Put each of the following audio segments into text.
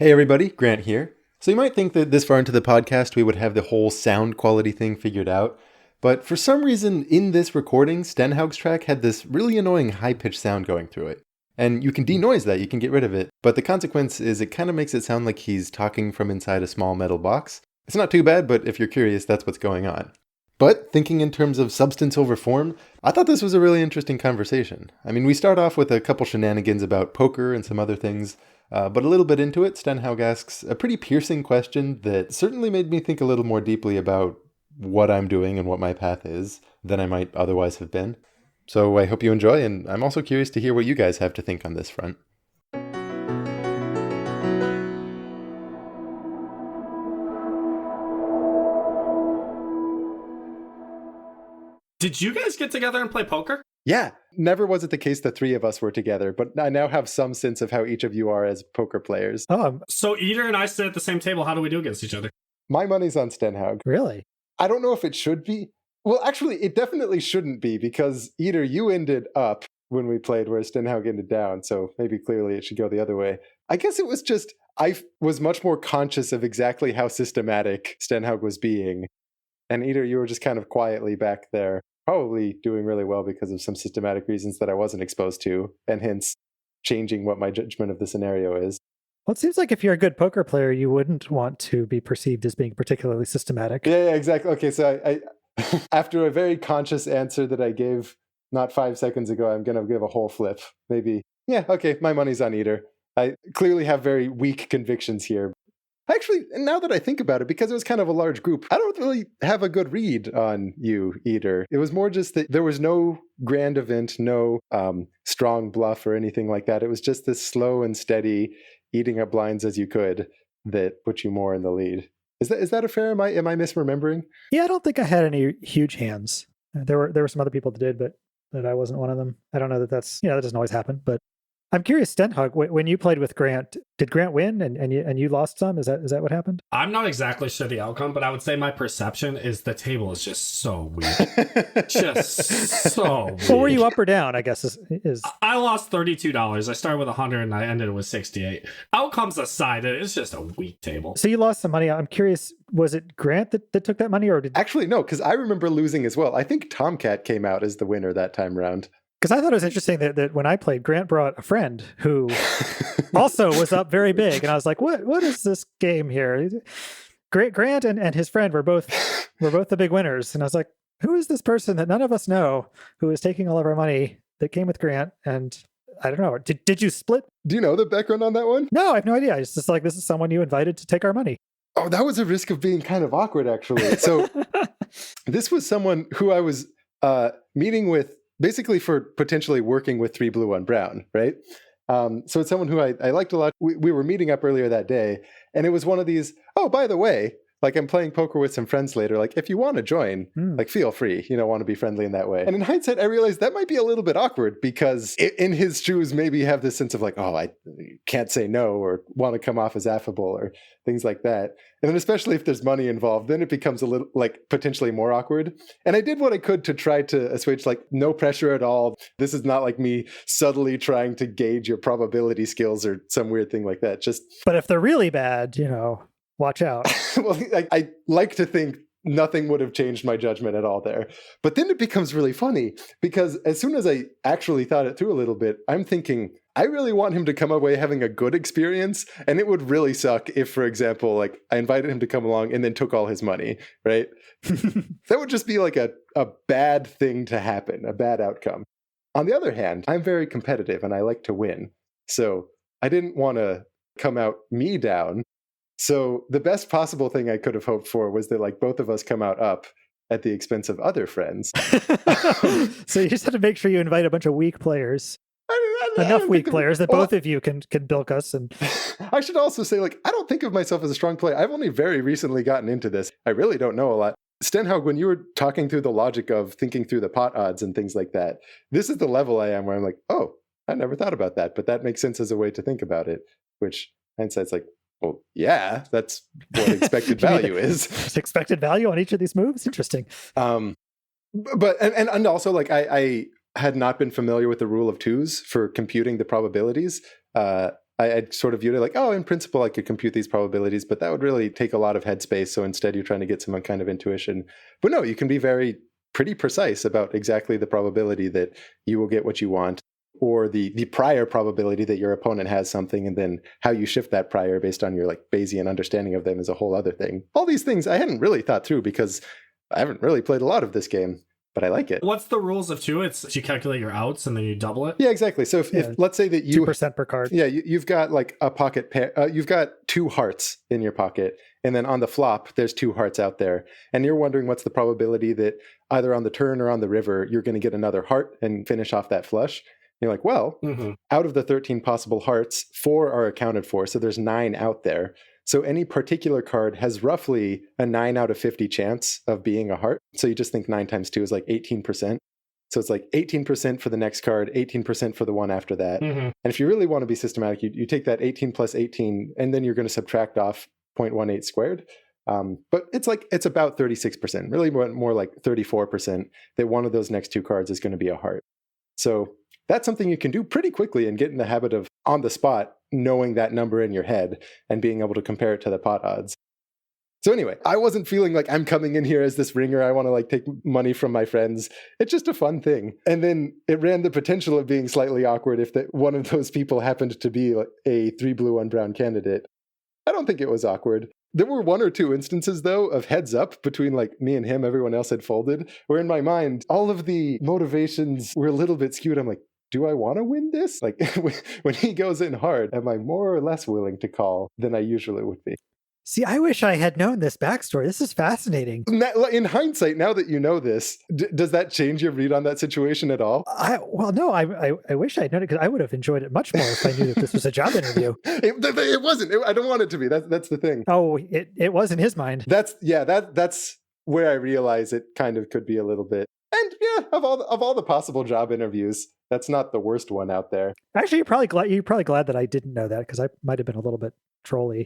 Hey everybody, Grant here. So you might think that this far into the podcast we would have the whole sound quality thing figured out, but for some reason in this recording, Stenhaug's track had this really annoying high-pitched sound going through it. And you can denoise that, you can get rid of it, but the consequence is it kind of makes it sound like he's talking from inside a small metal box. It's not too bad, but if you're curious, that's what's going on. But thinking in terms of substance over form, I thought this was a really interesting conversation. I mean, we start off with a couple shenanigans about poker and some other things, but a little bit into it, Stenhaug asks a pretty piercing question that certainly made me think a little more deeply about what I'm doing and what my path is than I might otherwise have been. So I hope you enjoy, and I'm also curious to hear what you guys have to think on this front. Did you guys get together and play poker? Yeah, never was it the case the three of us were together, but I now have some sense of how each of you are as poker players. So Eater and I sit at the same table. How do we do against each other? My money's on Stenhaug. Really? I don't know if it should be. Well, actually, it definitely shouldn't be, because Eater, you ended up when we played, whereas Stenhaug ended down, so maybe clearly it should go the other way. I guess it was just, I was much more conscious of exactly how systematic Stenhaug was being, and Eater, you were just kind of quietly back there, probably doing really well because of some systematic reasons that I wasn't exposed to, and hence changing what my judgment of the scenario is. Well, it seems like if you're a good poker player, you wouldn't want to be perceived as being particularly systematic. Yeah, exactly. Okay, so I after a very conscious answer that I gave not 5 seconds ago, I'm going to give a whole flip. Maybe, yeah, okay, my money's on Eater. I clearly have very weak convictions here. Actually, now that I think about it, because it was kind of a large group, I don't really have a good read on you, Eater. It was more just that there was no grand event, no strong bluff or anything like that. It was just this slow and steady eating up blinds as you could that put you more in the lead. Is that a fair? Am I misremembering? Yeah, I don't think I had any huge hands. There were some other people that did, but I wasn't one of them. I don't know that that doesn't always happen, but I'm curious, Stenhaug, when you played with Grant, did Grant win and you lost some? Is that what happened? I'm not exactly sure the outcome, but I would say my perception is the table is just so weak. Just so weak. Well, were you up or down, I guess is... I lost $32. I started with 100 and I ended with 68. Outcomes aside, it's just a weak table. So you lost some money. I'm curious, was it Grant that took that money, or did... Actually, no, because I remember losing as well. I think Tomcat came out as the winner that time round. Because I thought it was interesting that when I played, Grant brought a friend who also was up very big. And I was like, what is this game here? Grant and his friend were both the big winners. And I was like, who is this person that none of us know who is taking all of our money that came with Grant? And I don't know. Did you split? Do you know the background on that one? No, I have no idea. It's just like, this is someone you invited to take our money. Oh, that was a risk of being kind of awkward, actually. So this was someone who I was meeting with, basically for potentially working with 3 Blue 1 Brown, right? So it's someone who I liked a lot. We were meeting up earlier that day, and it was one of these, oh, by the way, like I'm playing poker with some friends later, like if you want to join, like feel free, want to be friendly in that way. And in hindsight, I realized that might be a little bit awkward, because in his shoes, maybe have this sense of like, oh, I can't say no, or want to come off as affable or things like that. And then especially if there's money involved, then it becomes a little like potentially more awkward. And I did what I could to try to assuage, like, no pressure at all. This is not like me subtly trying to gauge your probability skills or some weird thing like that. But if they're really bad, watch out. Well, I like to think nothing would have changed my judgment at all there. But then it becomes really funny, because as soon as I actually thought it through a little bit, I'm thinking, I really want him to come away having a good experience. And it would really suck if, for example, like I invited him to come along and then took all his money, right? That would just be like a bad thing to happen, a bad outcome. On the other hand, I'm very competitive and I like to win. So I didn't want to come out me down. So the best possible thing I could have hoped for was that like both of us come out up at the expense of other friends. So you just have to make sure you invite a bunch of weak players. Enough weak players that both of you can bilk us. And I should also say, like, I don't think of myself as a strong player. I've only very recently gotten into this. I really don't know a lot. Stenhaug, when you were talking through the logic of thinking through the pot odds and things like that, this is the level I am where I'm like, oh, I never thought about that, but that makes sense as a way to think about it, which hindsight's like, well, yeah, that's what expected value is. Expected value on each of these moves? Interesting. But and also, like, I had not been familiar with the rule of twos for computing the probabilities. I'd sort of viewed it like, oh, in principle, I could compute these probabilities, but that would really take a lot of headspace. So instead, you're trying to get some kind of intuition. But no, you can be pretty precise about exactly the probability that you will get what you want, or the prior probability that your opponent has something, and then how you shift that prior based on your like Bayesian understanding of them is a whole other thing. All these things I hadn't really thought through because I haven't really played a lot of this game. But I like it. What's the rules of two? It's you calculate your outs and then you double it? Yeah, exactly. So if let's say that you 2% per card. Yeah, you've got like a pocket pair. You've got 2 hearts in your pocket. And then on the flop, there's 2 hearts out there. And you're wondering what's the probability that either on the turn or on the river, you're going to get another heart and finish off that flush. And you're like, well, out of the 13 possible hearts, 4 are accounted for. So there's 9 out there. So any particular card has roughly a 9 out of 50 chance of being a heart. So you just think 9 times 2 is like 18%. So it's like 18% for the next card, 18% for the one after that. And if you really want to be systematic, you take that 18 plus 18, and then you're going to subtract off 0.18 squared. But it's about 36%, really more like 34% that one of those next 2 cards is going to be a heart. So that's something you can do pretty quickly and get in the habit of on the spot knowing that number in your head and being able to compare it to the pot odds. So anyway, I wasn't feeling like I'm coming in here as this ringer. I want to like take money from my friends. It's just a fun thing. And then it ran the potential of being slightly awkward if one of those people happened to be like a 3 blue, 1 brown candidate. I don't think it was awkward. There were 1 or 2 instances, though, of heads up between like me and him. Everyone else had folded, where in my mind, all of the motivations were a little bit skewed. I'm like, do I want to win this? Like when he goes in hard, am I more or less willing to call than I usually would be? See, I wish I had known this backstory. This is fascinating. In hindsight, now that you know this, does that change your read on that situation at all? No, I wish I had known it because I would have enjoyed it much more if I knew that this was a job interview. It wasn't. I don't want it to be. That's the thing. Oh, it was in his mind. That's where I realize it kind of could be a little bit. And yeah, of all the possible job interviews, that's not the worst one out there. Actually, you're probably glad that I didn't know that because I might have been a little bit trolly.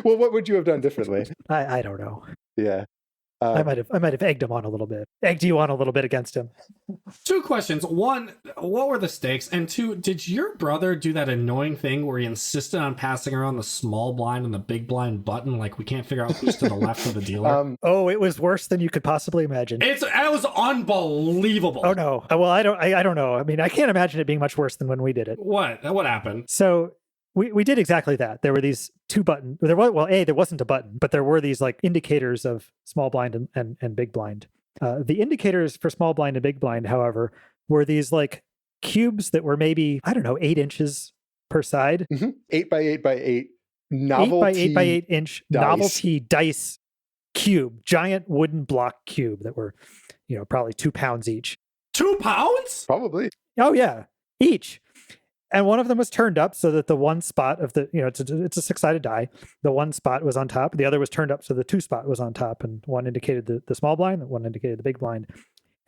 Well, what would you have done differently? I don't know. Yeah. I might have egged him on a little bit. Egged you on a little bit against him. 2 questions. 1, what were the stakes? And 2, did your brother do that annoying thing where he insisted on passing around the small blind and the big blind button? Like we can't figure out who's to the left of the dealer. It was worse than you could possibly imagine. It was unbelievable. Oh no. Well, I don't know. I mean, I can't imagine it being much worse than when we did it. What happened? So we did exactly that. There were these 2 buttons. There wasn't a button, but there were these like indicators of small blind and big blind. The indicators for small blind and big blind, however, were these like cubes that were maybe, I don't know, 8 inches per side. 8 by 8 by 8 novelty 8 by 8 inch dice. Novelty dice cube, giant wooden block cube that were, probably 2 pounds each. 2 pounds? Probably. Oh yeah, each. And one of them was turned up so that the one spot of the, it's a 6-sided die. The one spot was on top. The other was turned up so the 2 spot was on top. And one indicated the small blind, and one indicated the big blind.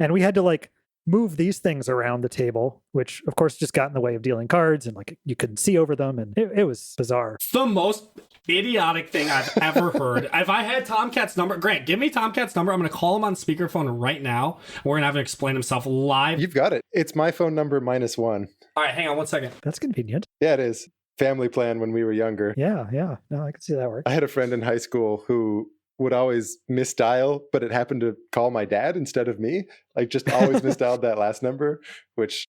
And we had to like move these things around the table, which of course just got in the way of dealing cards, and like you couldn't see over them. And it was bizarre. It's the most idiotic thing I've ever heard. If I had Tomcat's number, Grant, give me Tomcat's number. I'm going to call him on speakerphone right now. We're going to have him explain himself live. You've got it. It's my phone number -1. All right, hang on 1 second. That's convenient. Yeah, it is. Family plan when we were younger. Yeah. No, I can see that work. I had a friend in high school who would always misdial, but it happened to call my dad instead of me. Like just always misdialed that last number, which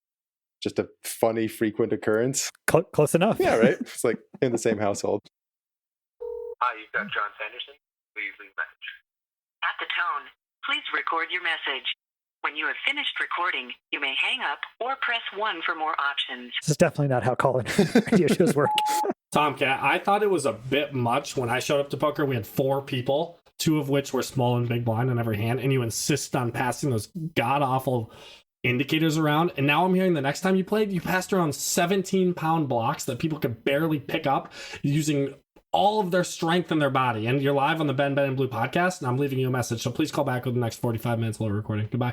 just a funny, frequent occurrence. Close enough. Yeah, right? It's like in the same household. Hi, you've got John Sanderson. Please leave a message. At the tone, please record your message. When you have finished recording, you may hang up or press 1 for more options. This is definitely not how call-in radio shows work. Tomcat, I thought it was a bit much when I showed up to poker. We had 4 people, 2 of which were small and big blind on every hand, and you insist on passing those god-awful indicators around. And now I'm hearing the next time you played, you passed around 17-pound blocks that people could barely pick up using all of their strength in their body. And you're live on the Ben and Blue podcast, and I'm leaving you a message. So please call back with the next 45 minutes while we're recording. Goodbye.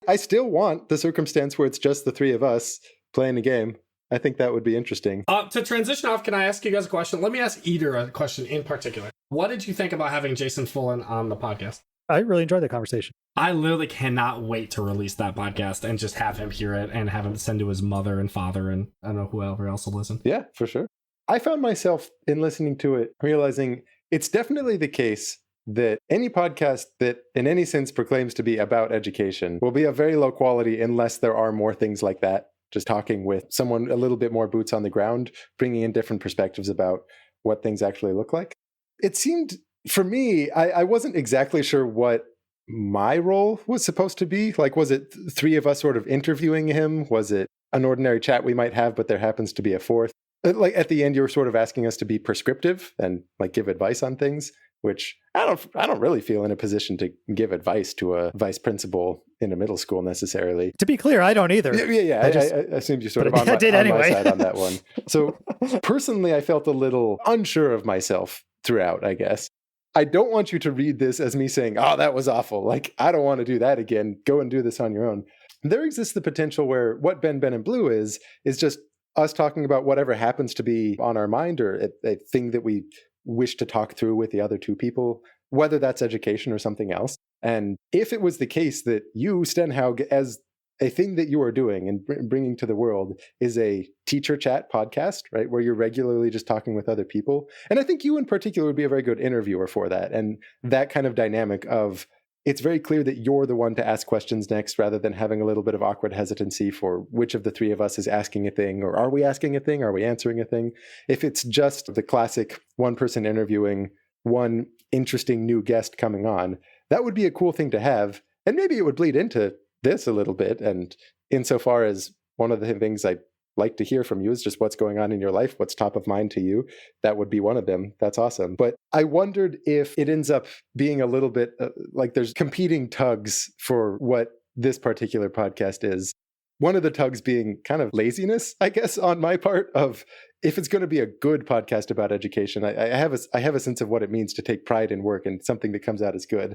I still want the circumstance where it's just the 3 of us playing a game. I think that would be interesting. To transition off, can I ask you guys a question? Let me ask Eater a question in particular. What did you think about having Jason Fullen on the podcast? I really enjoyed the conversation. I literally cannot wait to release that podcast and just have him hear it and have him send to his mother and father and I don't know whoever else will listen. Yeah, for sure. I found myself in listening to it realizing it's definitely the case that any podcast that in any sense proclaims to be about education will be of very low quality unless there are more things like that. Just talking with someone a little bit more boots on the ground, bringing in different perspectives about what things actually look like. It seemed, for me, I wasn't exactly sure what my role was supposed to be. Like, was it three of us sort of interviewing him? Was it an ordinary chat we might have, but there happens to be a fourth? Like at the end, you were sort of asking us to be prescriptive and like give advice on things, which I don't really feel in a position to give advice to a vice principal in a middle school necessarily. To be clear, I don't either. Yeah. I assumed you sort of on my side on that one. So personally, I felt a little unsure of myself throughout, I guess. I don't want you to read this as me saying, oh, that was awful. Like, I don't want to do that again. Go and do this on your own. There exists the potential where what Ben and Blue is just us talking about whatever happens to be on our mind or a thing that we wish to talk through with the other two people, whether that's education or something else. And if it was the case that you, Stenhaug, as a thing that you are doing and bringing to the world is a teacher chat podcast, right, where you're regularly just talking with other people. And I think you in particular would be a very good interviewer for that. And that kind of dynamic of it's very clear that you're the one to ask questions next rather than having a little bit of awkward hesitancy for which of the three of us is asking a thing, or are we asking a thing? Are we answering a thing? If it's just the classic one person interviewing one interesting new guest coming on, that would be a cool thing to have. And maybe it would bleed into this a little bit. And insofar as one of the things I like to hear from you is just what's going on in your life, what's top of mind to you, that would be one of them. That's awesome. But I wondered if it ends up being a little bit like there's competing tugs for what this particular podcast is. One of the tugs being kind of laziness, I guess, on my part of if it's going to be a good podcast about education, I have a sense of what it means to take pride in work and something that comes out as good.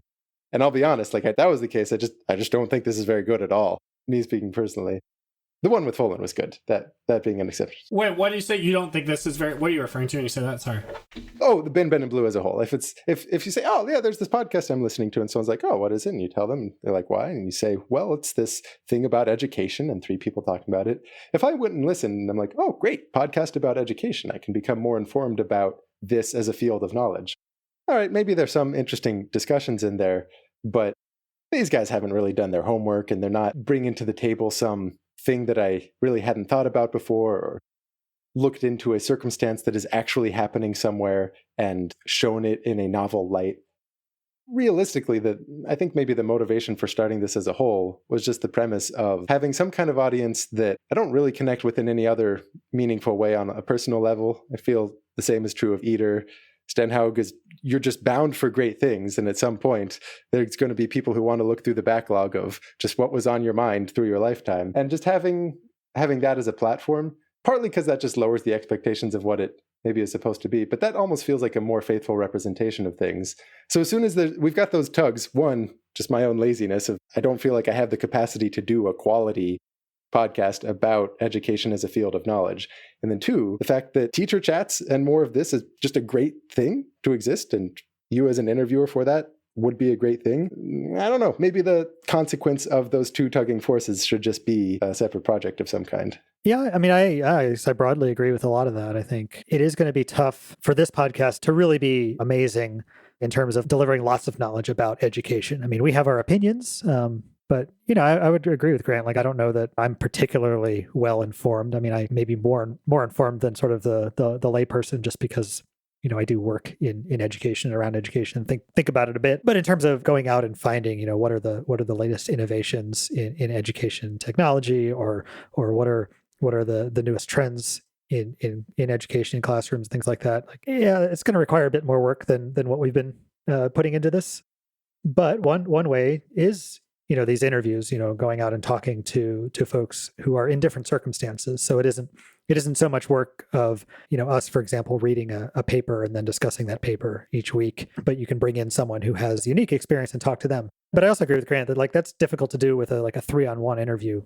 And I'll be honest, like if that was the case, I just don't think this is very good at all. Me speaking personally. The one with Fullen was good, that being an exception. Wait, what do you say you don't think this is very... What are you referring to when you say that? Sorry. Oh, the Ben and Blue as a whole. If you say, oh, yeah, there's this podcast I'm listening to, and someone's like, oh, what is it? And you tell them, and they're like, why? And you say, well, it's this thing about education, and three people talking about it. If I wouldn't listen, I'm like, oh, great, podcast about education. I can become more informed about this as a field of knowledge. All right, maybe there's some interesting discussions in there, but these guys haven't really done their homework, and they're not bringing to the table some thing that I really hadn't thought about before or looked into a circumstance that is actually happening somewhere and shown it in a novel light. Realistically, I think maybe the motivation for starting this as a whole was just the premise of having some kind of audience that I don't really connect with in any other meaningful way on a personal level. I feel the same is true of Eater. Stenhaug is, you're just bound for great things. And at some point, there's going to be people who want to look through the backlog of just what was on your mind through your lifetime. And just having that as a platform, partly because that just lowers the expectations of what it maybe is supposed to be. But that almost feels like a more faithful representation of things. So as soon as we've got those tugs, one, just my own laziness of I don't feel like I have the capacity to do a quality podcast about education as a field of knowledge. And then two, the fact that teacher chats and more of this is just a great thing to exist. And you as an interviewer for that would be a great thing. I don't know. Maybe the consequence of those two tugging forces should just be a separate project of some kind. Yeah, I mean, I broadly agree with a lot of that. I think it is going to be tough for this podcast to really be amazing in terms of delivering lots of knowledge about education. I mean, we have our opinions, but, I would agree with Grant. Like, I don't know that I'm particularly well informed. I mean, I may be more informed than sort of the layperson just because, I do work in education, around education, and think about it a bit. But in terms of going out and finding, what are the latest innovations in education technology, or what are the newest trends in education in classrooms, things like that. Like, yeah, it's going to require a bit more work than what we've been putting into this. But one way is these interviews, going out and talking to folks who are in different circumstances. So it isn't so much work of, us, for example, reading a paper and then discussing that paper each week, but you can bring in someone who has unique experience and talk to them. But I also agree with Grant that that's difficult to do with a 3-on-1 interview.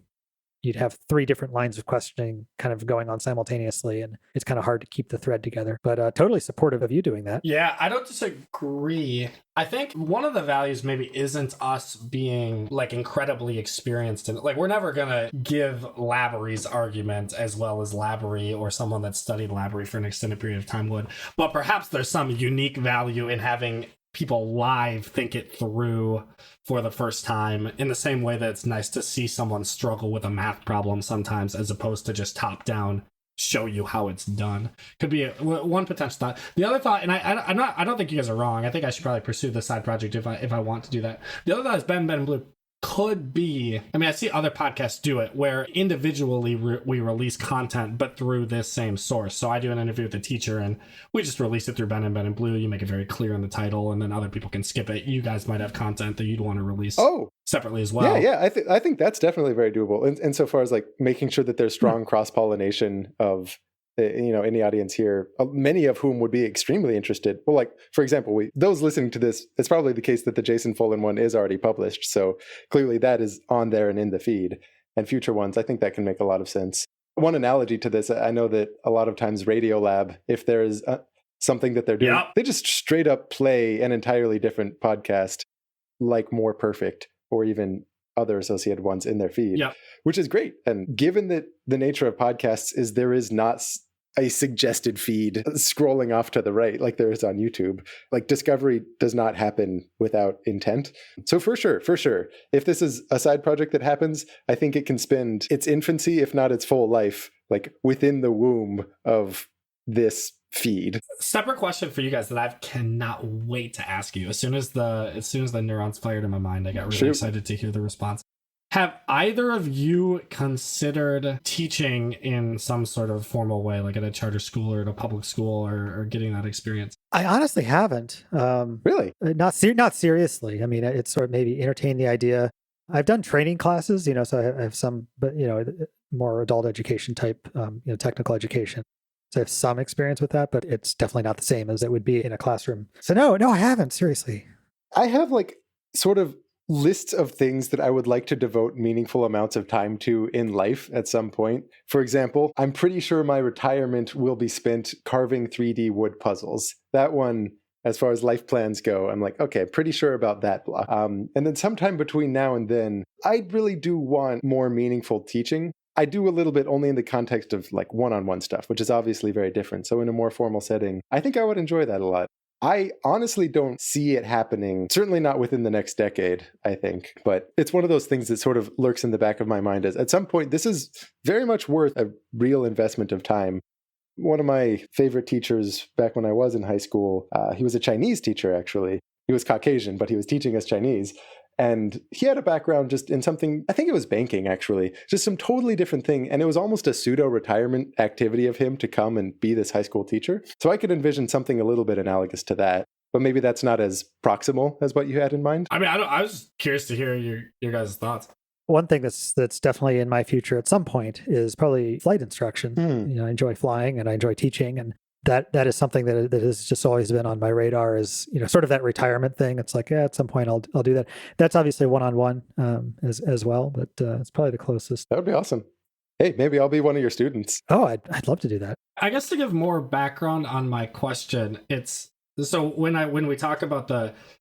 you'd have 3 different lines of questioning kind of going on simultaneously, and it's kind of hard to keep the thread together. But totally supportive of you doing that. Yeah, I don't disagree. I think one of the values maybe isn't us being like incredibly experienced in like we're never gonna give Labourie's argument as well as Laborie or someone that studied Laborie for an extended period of time would, but perhaps there's some unique value in having people live think it through for the first time, in the same way that it's nice to see someone struggle with a math problem sometimes, as opposed to just top down show you how it's done. Could be one potential thought. The other thought, and I don't think you guys are wrong. I think I should probably pursue the side project if I want to do that. The other thought is Ben and Blue could be, I mean, I see other podcasts do it where individually we release content, but through this same source. So I do an interview with the teacher and we just release it through Ben and Blue. You make it very clear in the title, and then other people can skip it. You guys might have content that you'd want to release separately as well. Yeah. I think that's definitely very doable. And insofar as like making sure that there's strong cross-pollination of in the audience here, many of whom would be extremely interested. Well, like, for example, those listening to this, it's probably the case that the Jason Fullen one is already published. So clearly that is on there and in the feed. And future ones, I think that can make a lot of sense. One analogy to this, I know that a lot of times Radiolab, if there is something that they're doing, they just straight up play an entirely different podcast, like More Perfect or even other associated ones in their feed, which is great. And given that the nature of podcasts is there is not a suggested feed scrolling off to the right like there is on YouTube. Like discovery does not happen without intent. So for sure, if this is a side project that happens, I think it can spend its infancy, if not its full life, like within the womb of this feed. Separate question for you guys that I cannot wait to ask you. As soon as the neurons fired in my mind, I got really excited to hear the response. Have either of you considered teaching in some sort of formal way, like at a charter school or at a public school, or getting that experience? I honestly haven't. Really? Not seriously. I mean, it's sort of maybe entertain the idea. I've done training classes, so I have some, but more adult education type, technical education. So I have some experience with that, but it's definitely not the same as it would be in a classroom. So no, I haven't, seriously. I have like sort of lists of things that I would like to devote meaningful amounts of time to in life at some point. For example, I'm pretty sure my retirement will be spent carving 3D wood puzzles. That one, as far as life plans go, I'm like, okay, pretty sure about that block. And then sometime between now and then, I really do want more meaningful teaching. I do a little bit only in the context of like one-on-one stuff, which is obviously very different. So in a more formal setting, I think I would enjoy that a lot. I honestly don't see it happening, certainly not within the next decade, I think. But it's one of those things that sort of lurks in the back of my mind as at some point, this is very much worth a real investment of time. One of my favorite teachers back when I was in high school, he was a Chinese teacher, actually. He was Caucasian, but he was teaching us Chinese. And he had a background just in something, I think it was banking, actually, just some totally different thing. And it was almost a pseudo-retirement activity of him to come and be this high school teacher. So I could envision something a little bit analogous to that. But maybe that's not as proximal as what you had in mind. I mean, I was curious to hear your guys' thoughts. One thing that's definitely in my future at some point is probably flight instruction. I enjoy flying and I enjoy teaching, and that is something that has just always been on my radar, is sort of that retirement thing. It's like, at some point I'll do that. That's obviously one-on-one as well, but it's probably the closest. That would be awesome. Hey, maybe I'll be one of your students. Oh, I'd love to do that. I guess to give more background on my question, it's so when we talk about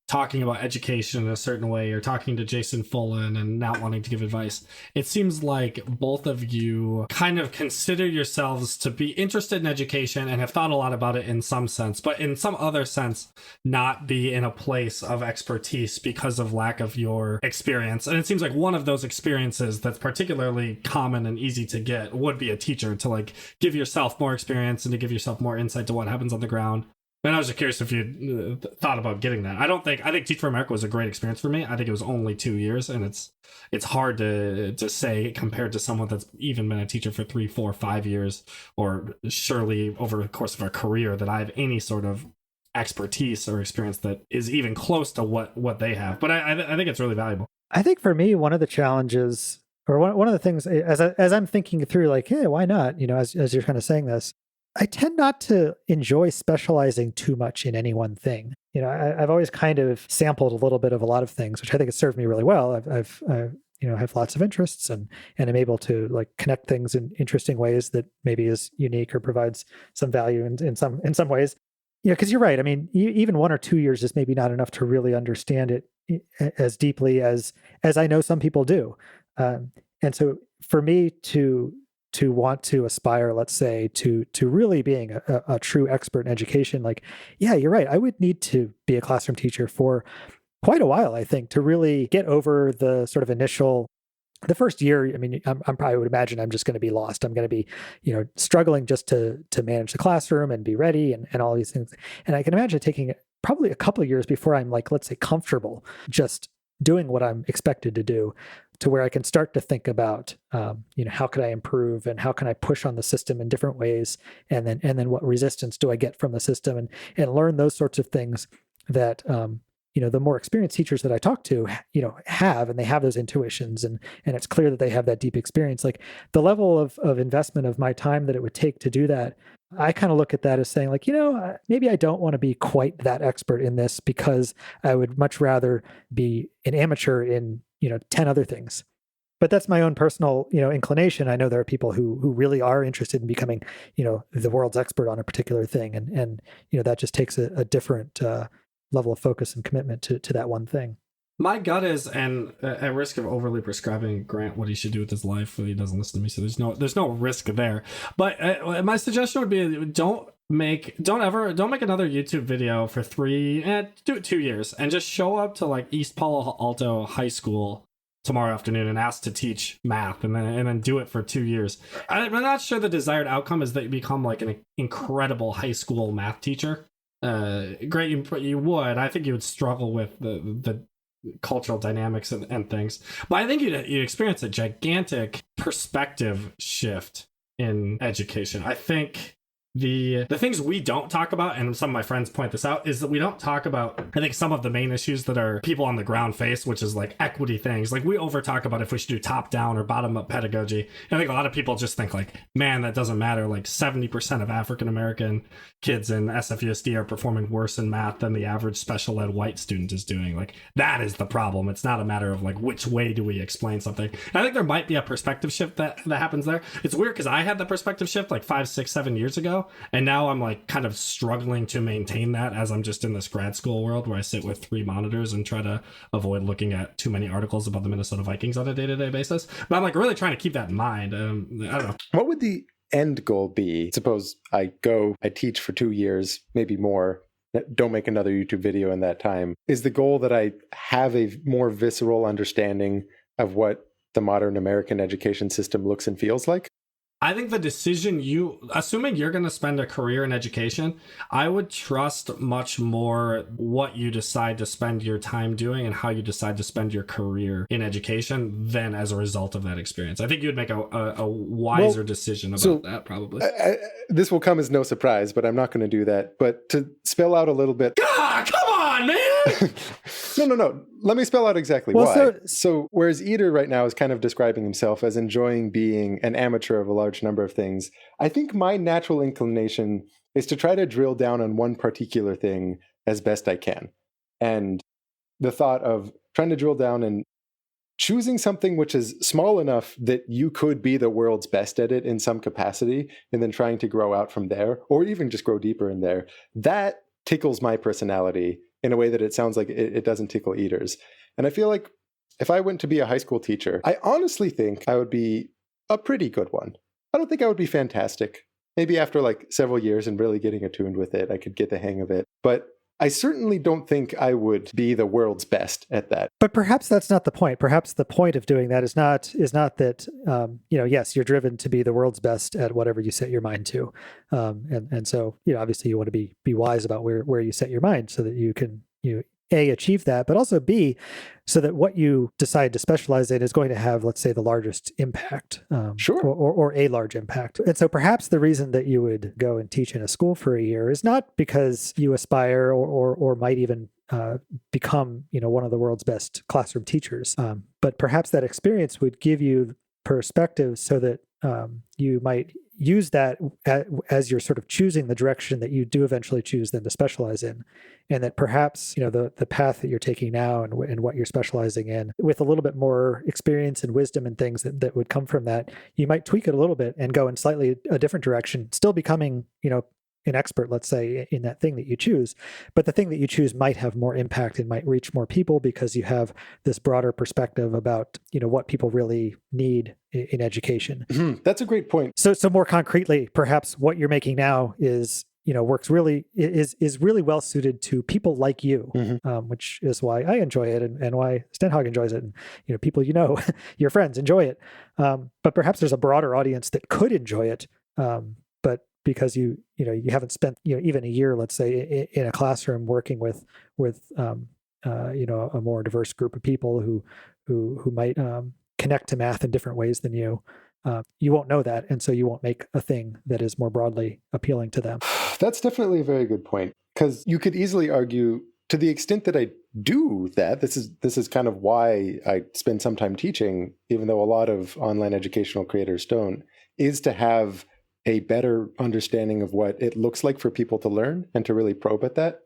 talking about education in a certain way, or talking to Jason Fullen and not wanting to give advice, it seems like both of you kind of consider yourselves to be interested in education and have thought a lot about it in some sense, but in some other sense not be in a place of expertise because of lack of your experience. And it seems like one of those experiences that's particularly common and easy to get would be a teacher, to like give yourself more experience and to give yourself more insight to what happens on the ground. And I was just curious if you thought about getting that. I think Teach for America was a great experience for me. I think it was only 2 years, and it's hard to say compared to someone that's even been a teacher for 3, 4, 5 years, or surely over the course of a career, that I have any sort of expertise or experience that is even close to what they have. But I think it's really valuable. I think for me, one of the challenges, or one of the things, as I'm thinking through, like, hey, why not? As you're kind of saying this, I tend not to enjoy specializing too much in any one thing. I've always kind of sampled a little bit of a lot of things, which I think has served me really well. I've have lots of interests and am able to like connect things in interesting ways that maybe is unique or provides some value in some ways. Because you're right. I mean, even 1 or 2 years is maybe not enough to really understand it as deeply as I know some people do. And so for me to want to aspire, let's say, to really being a true expert in education, like, yeah, you're right. I would need to be a classroom teacher for quite a while, I think, to really get over the sort of the first year. I mean, I'm probably would imagine I'm just going to be lost. I'm going to be, struggling just to manage the classroom and be ready and all these things. And I can imagine taking probably a couple of years before I'm like, let's say, comfortable just doing what I'm expected to do, to where I can start to think about, how could I improve and how can I push on the system in different ways, and then what resistance do I get from the system, and learn those sorts of things that the more experienced teachers that I talk to, have, and they have those intuitions, and it's clear that they have that deep experience. Like the level of investment of my time that it would take to do that, I kind of look at that as saying like, maybe I don't want to be quite that expert in this, because I would much rather be an amateur in, 10 other things. But that's my own personal, inclination. I know there are people who really are interested in becoming, the world's expert on a particular thing. And that just takes a different level of focus and commitment to that one thing. My gut is, and at risk of overly prescribing Grant what he should do with his life, he doesn't listen to me, so there's no risk there. But my suggestion would be, don't make another YouTube video for 2 years, and just show up to like East Palo Alto High School tomorrow afternoon and ask to teach math, and then do it for 2 years. I'm not sure the desired outcome is that you become like an incredible high school math teacher. Great, you would. I think you would struggle with the cultural dynamics and things, but I think you experience a gigantic perspective shift in education. I think the things we don't talk about, and some of my friends point this out, is that we don't talk about, I think, some of the main issues that are people on the ground face, which is like equity things. Like we over talk about if we should do top down or bottom up pedagogy. And I think a lot of people just think like, man, that doesn't matter. Like 70% of African American kids in SFUSD are performing worse in math than the average special ed white student is doing. Like that is the problem. It's not a matter of like which way do we explain something. And I think there might be a perspective shift that happens there. It's weird because I had the perspective shift like 5, 6, 7 years ago. And now I'm like kind of struggling to maintain that as I'm just in this grad school world where I sit with 3 monitors and try to avoid looking at too many articles about the Minnesota Vikings on a day-to-day basis. But I'm like really trying to keep that in mind. I don't know. What would the end goal be? Suppose I teach for 2 years, maybe more, don't make another YouTube video in that time. Is the goal that I have a more visceral understanding of what the modern American education system looks and feels like? I think the decision assuming you're going to spend a career in education, I would trust much more what you decide to spend your time doing and how you decide to spend your career in education than as a result of that experience. I think you'd make a wiser decision about that, probably. This will come as no surprise, but I'm not going to do that. But to spell out a little bit... God, come on, man! No. Let me spell out exactly why. So whereas Eder right now is kind of describing himself as enjoying being an amateur of a large number of things, I think my natural inclination is to try to drill down on one particular thing as best I can. And the thought of trying to drill down and choosing something which is small enough that you could be the world's best at it in some capacity, and then trying to grow out from there, or even just grow deeper in there, that tickles my personality in a way that it sounds like it doesn't tickle Eder's. And I feel like if I went to be a high school teacher, I honestly think I would be a pretty good one. I don't think I would be fantastic. Maybe after like several years and really getting attuned with it, I could get the hang of it. But I certainly don't think I would be the world's best at that. But perhaps that's not the point. Perhaps the point of doing that is not that, yes, you're driven to be the world's best at whatever you set your mind to. And so, obviously you want to be wise about where you set your mind so that you can, A, achieve that, but also B, so that what you decide to specialize in is going to have, let's say, the largest impact, Sure. or a large impact. And so perhaps the reason that you would go and teach in a school for a year is not because you aspire or might even become, one of the world's best classroom teachers, but perhaps that experience would give you perspective so that you might use that as you're sort of choosing the direction that you do eventually choose then to specialize in. And that perhaps, the path that you're taking now and what you're specializing in, with a little bit more experience and wisdom and things that would come from that, you might tweak it a little bit and go in slightly a different direction, still becoming, an expert, let's say, in that thing that you choose. But the thing that you choose might have more impact and might reach more people because you have this broader perspective about, what people really need in education. Mm-hmm. That's a great point. So more concretely, perhaps what you're making now is, works really, is really well suited to people like you, which is why I enjoy it and why Stenhaug enjoys it. And, people, your friends enjoy it. But perhaps there's a broader audience that could enjoy it. But because you haven't spent even a year, let's say, in a classroom working with a more diverse group of people who might connect to math in different ways than you won't know that, and so you won't make a thing that is more broadly appealing to them. That's definitely a very good point, because you could easily argue, to the extent that I do that, this is kind of why I spend some time teaching, even though a lot of online educational creators don't, is to have a better understanding of what it looks like for people to learn and to really probe at that.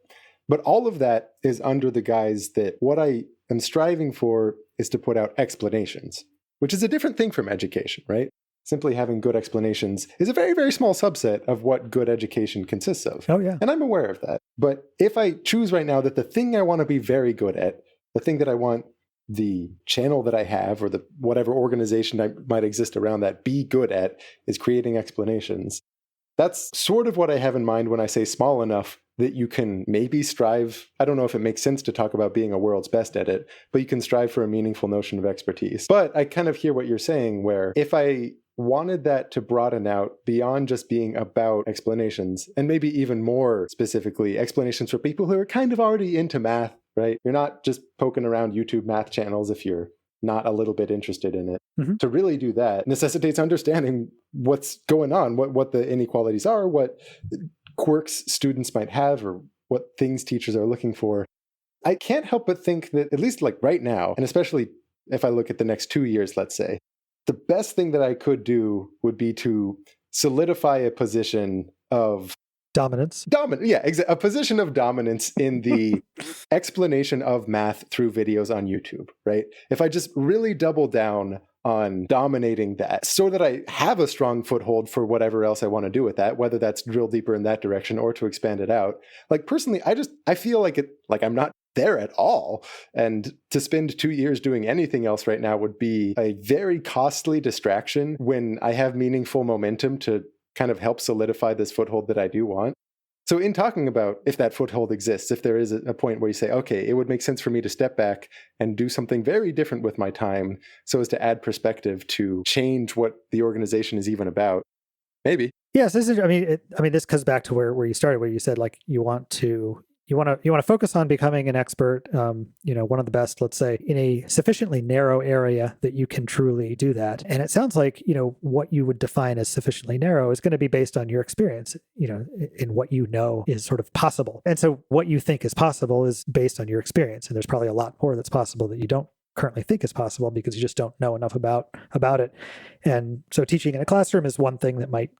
But all of that is under the guise that what I am striving for is to put out explanations, which is a different thing from education, right? Simply having good explanations is a very, very small subset of what good education consists of. Oh, yeah. And I'm aware of that. But if I choose right now that the thing I want to be very good at, the thing that I want the channel that I have or the whatever organization that might exist around that be good at is creating explanations, that's sort of what I have in mind when I say small enough that you can maybe strive. I don't know if it makes sense to talk about being a world's best at it, but you can strive for a meaningful notion of expertise. But I kind of hear what you're saying, where if I wanted that to broaden out beyond just being about explanations, and maybe even more specifically, explanations for people who are kind of already into math, right? You're not just poking around YouTube math channels if you're not a little bit interested in it. Mm-hmm. To really do that necessitates understanding what's going on, what the inequalities are, what quirks students might have, or what things teachers are looking for. I can't help but think that, at least like right now, and especially if I look at the next 2 years, let's say, the best thing that I could do would be to solidify a position of dominance. A position of dominance in the explanation of math through videos on YouTube, right? If I just really double down on dominating that so that I have a strong foothold for whatever else I want to do with that, whether that's drill deeper in that direction or to expand it out. Like personally, I feel like I'm not there at all. And to spend 2 years doing anything else right now would be a very costly distraction when I have meaningful momentum to kind of help solidify this foothold that I do want. So in talking about if that foothold exists, if there is a point where you say, okay, it would make sense for me to step back and do something very different with my time so as to add perspective to change what the organization is even about, maybe. Yes, this is. This comes back to where you started, where you said like you want to focus on becoming an expert, one of the best, let's say, in a sufficiently narrow area that you can truly do that. And it sounds like, what you would define as sufficiently narrow is going to be based on your experience, in what you know is sort of possible. And so what you think is possible is based on your experience. And there's probably a lot more that's possible that you don't currently think is possible because you just don't know enough about it. And so teaching in a classroom is one thing that might,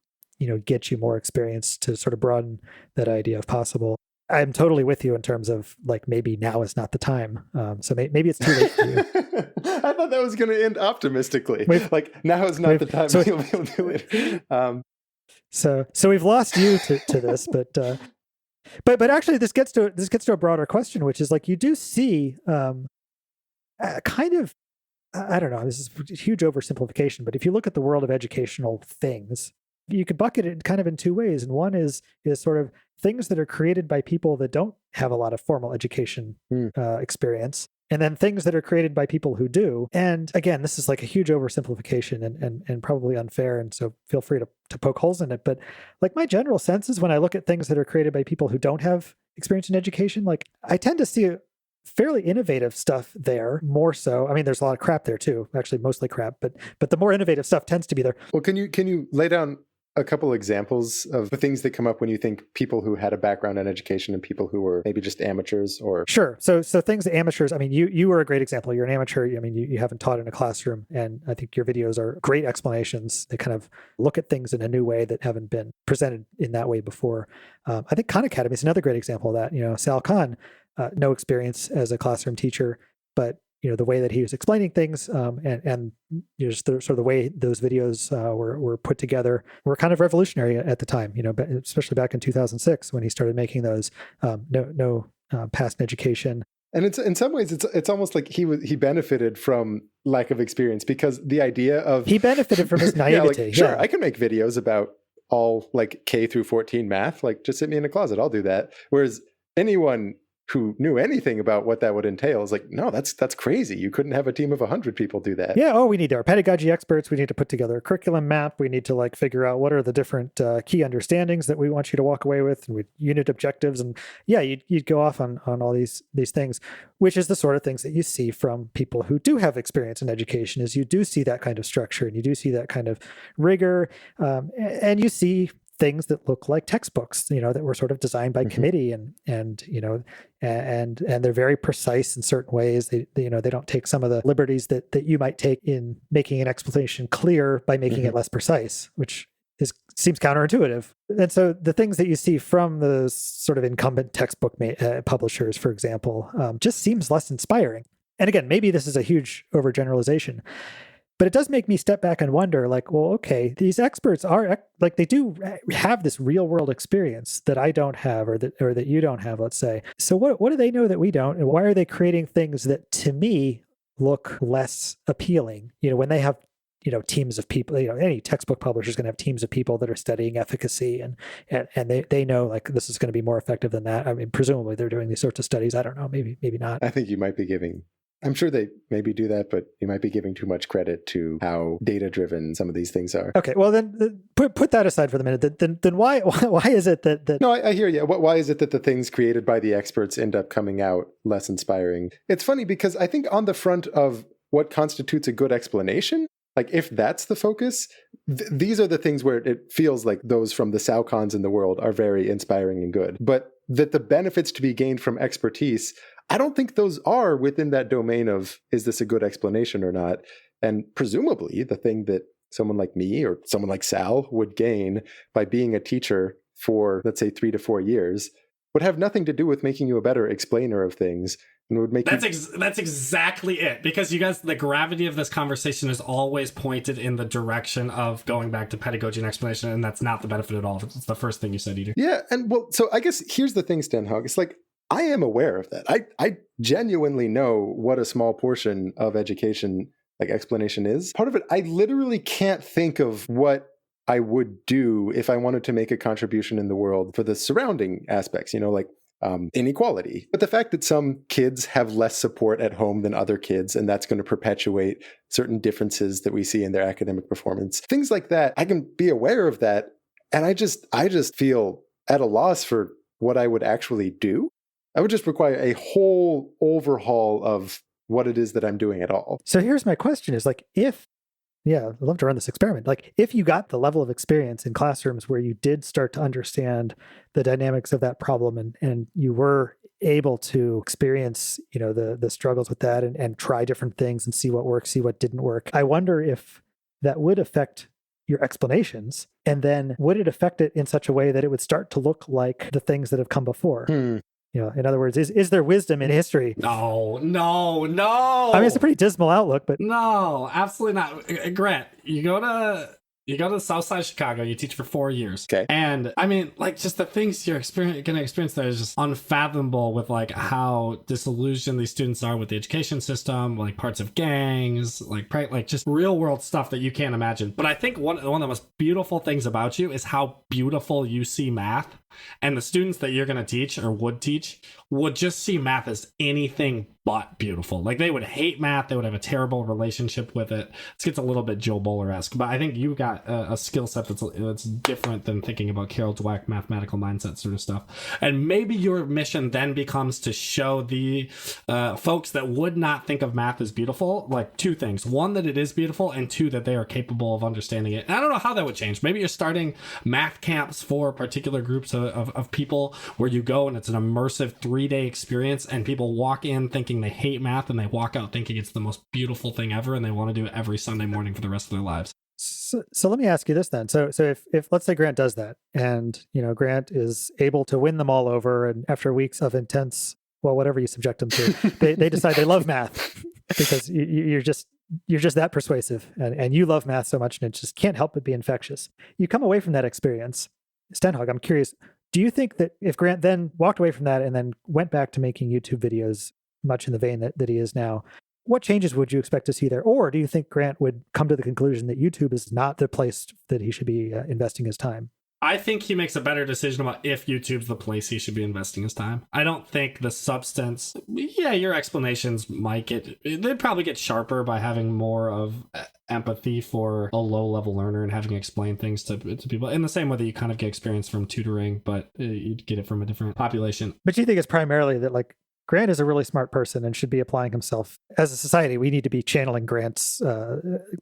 get you more experience to sort of broaden that idea of possible. I'm totally with you in terms of like maybe now is not the time. So maybe it's too late for you. I thought that was going to end optimistically. Like now is not the time. So, you'll be able to do it. So we've lost you to this, but actually this gets to a broader question, which is like you do see kind of, I don't know, this is a huge oversimplification, but if you look at the world of educational things, you could bucket it kind of in two ways. And one is sort of things that are created by people that don't have a lot of formal education experience, and then things that are created by people who do. And again, this is like a huge oversimplification and probably unfair. And so feel free to poke holes in it. But like my general sense is when I look at things that are created by people who don't have experience in education, like I tend to see fairly innovative stuff there more so. I mean, there's a lot of crap there too, actually mostly crap, but the more innovative stuff tends to be there. Well, can you lay down a couple examples of the things that come up when you think people who had a background in education and people who were maybe just amateurs or? Sure. So things that amateurs, I mean, you were a great example. You're an amateur. I mean, you haven't taught in a classroom, and I think your videos are great explanations. They kind of look at things in a new way that haven't been presented in that way before. I think Khan Academy is another great example of that. You know, Sal Khan, no experience as a classroom teacher, but you know, the way that he was explaining things, and you know, just sort of the way those videos were put together were kind of revolutionary at the time. You know, especially back in 2006 when he started making those. No past education. And it's in some ways it's almost like he benefited from lack of experience, because the idea of he benefited from his naivety. Like, sure, I can make videos about all like K through 14 math. Like, just sit me in a closet, I'll do that. Whereas anyone who knew anything about what that would entail is like, no, that's crazy. You couldn't have a team of 100 people do that. Yeah. Oh, we need our pedagogy experts. We need to put together a curriculum map. We need to like figure out what are the different key understandings that we want you to walk away with, and with unit objectives. And yeah, you'd go off on all these things, which is the sort of things that you see from people who do have experience in education. Is you do see that kind of structure, and you do see that kind of rigor, and you see things that look like textbooks, you know, that were sort of designed by committee, and you know, and they're very precise in certain ways. They you know, they don't take some of the liberties that you might take in making an explanation clear by making it less precise, which seems counterintuitive. And so the things that you see from those sort of incumbent textbook publishers, for example, just seems less inspiring. And again, maybe this is a huge overgeneralization, but it does make me step back and wonder, like, well, okay, these experts are like, they do have this real world experience that I don't have, or that you don't have, let's say. So what do they know that we don't? And why are they creating things that to me look less appealing? You know, when they have, you know, teams of people, you know, any textbook publisher is going to have teams of people that are studying efficacy, and they know like this is going to be more effective than that. I mean, presumably they're doing these sorts of studies. I don't know, maybe not. I think you might be giving, I'm sure they maybe do that, but you might be giving too much credit to how data-driven some of these things are. Okay, well then put that aside for the minute. Then why is it that? No, I hear you. Why is it that the things created by the experts end up coming out less inspiring? It's funny because I think on the front of what constitutes a good explanation, like if that's the focus, these are the things where it feels like those from the Saucons in the world are very inspiring and good. But that the benefits to be gained from expertise, I don't think those are within that domain of, is this a good explanation or not? And presumably the thing that someone like me or someone like Sal would gain by being a teacher for, let's say, 3 to 4 years would have nothing to do with making you a better explainer of things. And would make that's exactly it. Because you guys, the gravity of this conversation is always pointed in the direction of going back to pedagogy and explanation, and that's not the benefit at all. It's the first thing you said, Eater. Yeah, and well, so I guess here's the thing, Stenhaug. It's like, I am aware of that. I genuinely know what a small portion of education, like explanation, is. Part of it, I literally can't think of what I would do if I wanted to make a contribution in the world for the surrounding aspects, you know, like inequality. But the fact that some kids have less support at home than other kids, and that's going to perpetuate certain differences that we see in their academic performance, things like that, I can be aware of that. And I just feel at a loss for what I would actually do. I would just require a whole overhaul of what it is that I'm doing at all. So here's my question is like, I'd love to run this experiment. Like if you got the level of experience in classrooms where you did start to understand the dynamics of that problem, and you were able to experience, you know, the struggles with that, and try different things and see what worked, see what didn't work. I wonder if that would affect your explanations, and then would it affect it in such a way that it would start to look like the things that have come before? You know, in other words, is there wisdom in history? No. I mean, it's a pretty dismal outlook, but no, absolutely not. Grant, you go to the South Side of Chicago, you teach for 4 years. Okay. And I mean, like, just the things you're going to experience there is just unfathomable, with like how disillusioned these students are with the education system, like parts of gangs, like just real world stuff that you can't imagine. But I think one of the most beautiful things about you is how beautiful you see math. And the students that you're going to teach or would teach would just see math as anything but beautiful. Like they would hate math. They would have a terrible relationship with it. This gets a little bit Joe Bowler-esque, but I think you got a skill set that's different than thinking about Carol Dweck mathematical mindset sort of stuff. And maybe your mission then becomes to show the folks that would not think of math as beautiful, like two things: one, that it is beautiful, and two, that they are capable of understanding it. And I don't know how that would change. Maybe you're starting math camps for particular groups of people where you go and it's an immersive 3-day experience, and people walk in thinking they hate math and they walk out thinking it's the most beautiful thing ever, and they want to do it every Sunday morning for the rest of their lives. So let me ask you this then. So if let's say Grant does that, and Grant is able to win them all over, and after weeks of intense, well, whatever you subject them to, they decide they love math because you're just that persuasive, and you love math so much, and it just can't help but be infectious. You come away from that experience, Stenhaug, I'm curious, do you think that if Grant then walked away from that and then went back to making YouTube videos much in the vein that he is now, what changes would you expect to see there? Or do you think Grant would come to the conclusion that YouTube is not the place that he should be investing his time? I think he makes a better decision about if YouTube's the place he should be investing his time. I don't think the substance, your explanations might they'd probably get sharper by having more of empathy for a low-level learner and having explained things to people in the same way that you kind of get experience from tutoring, but you'd get it from a different population. But you think it's primarily that, like, Grant is a really smart person and should be applying himself. As a society, we need to be channeling Grant's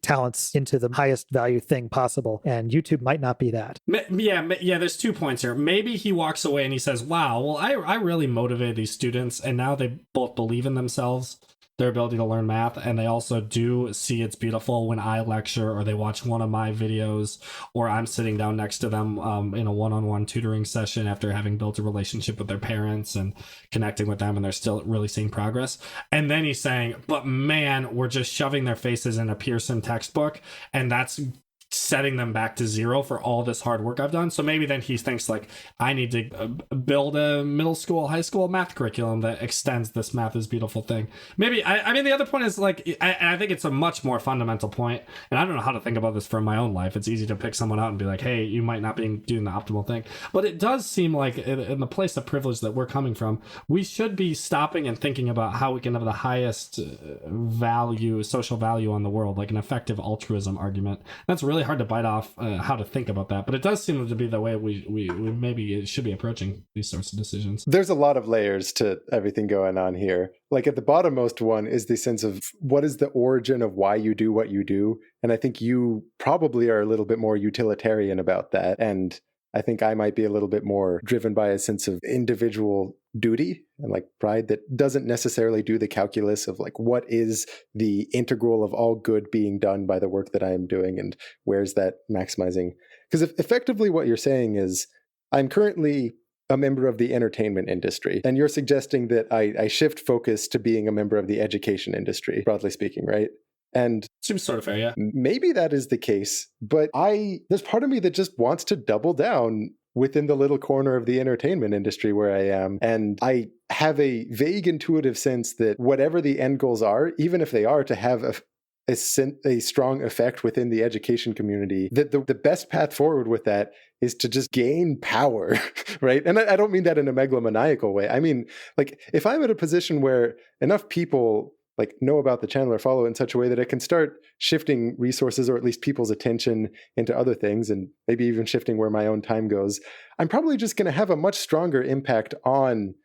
talents into the highest value thing possible, and YouTube might not be that. Yeah, there's 2 points here. Maybe he walks away and he says, wow, well, I really motivated these students, and now they both believe in themselves, their ability to learn math, and they also do see it's beautiful when I lecture or they watch one of my videos or I'm sitting down next to them in a one-on-one tutoring session after having built a relationship with their parents and connecting with them, and they're still really seeing progress. And then he's saying, but man, we're just shoving their faces in a Pearson textbook, and that's setting them back to zero for all this hard work I've done. So maybe then he thinks, like, I need to build a middle school, high school math curriculum that extends this math is beautiful thing. Maybe, I mean, the other point is, like, I think it's a much more fundamental point, and I don't know how to think about this from my own life. It's easy to pick someone out and be like, hey, you might not be doing the optimal thing. But it does seem like in the place of privilege that we're coming from, we should be stopping and thinking about how we can have the highest value, social value on the world, like an effective altruism argument. That's really hard to bite off how to think about that, but it does seem to be the way we maybe should be approaching these sorts of decisions. There's a lot of layers to everything going on here. Like, at the bottommost one is the sense of what is the origin of why you do what you do, and I think you probably are a little bit more utilitarian about that, and I think I might be a little bit more driven by a sense of individual duty and, like, pride that doesn't necessarily do the calculus of, like, what is the integral of all good being done by the work that I am doing, and where's that maximizing? Because effectively what you're saying is, I'm currently a member of the entertainment industry, and you're suggesting that I shift focus to being a member of the education industry, broadly speaking, right? And seems sort of fair, yeah. Maybe that is the case, but there's part of me that just wants to double down within the little corner of the entertainment industry where I am. And I have a vague intuitive sense that whatever the end goals are, even if they are to have a strong effect within the education community, that the best path forward with that is to just gain power, right? And I don't mean that in a megalomaniacal way. I mean, like, if I'm at a position where enough people, like, know about the channel or follow it in such a way that I can start shifting resources, or at least people's attention, into other things, and maybe even shifting where my own time goes, I'm probably just going to have a much stronger impact on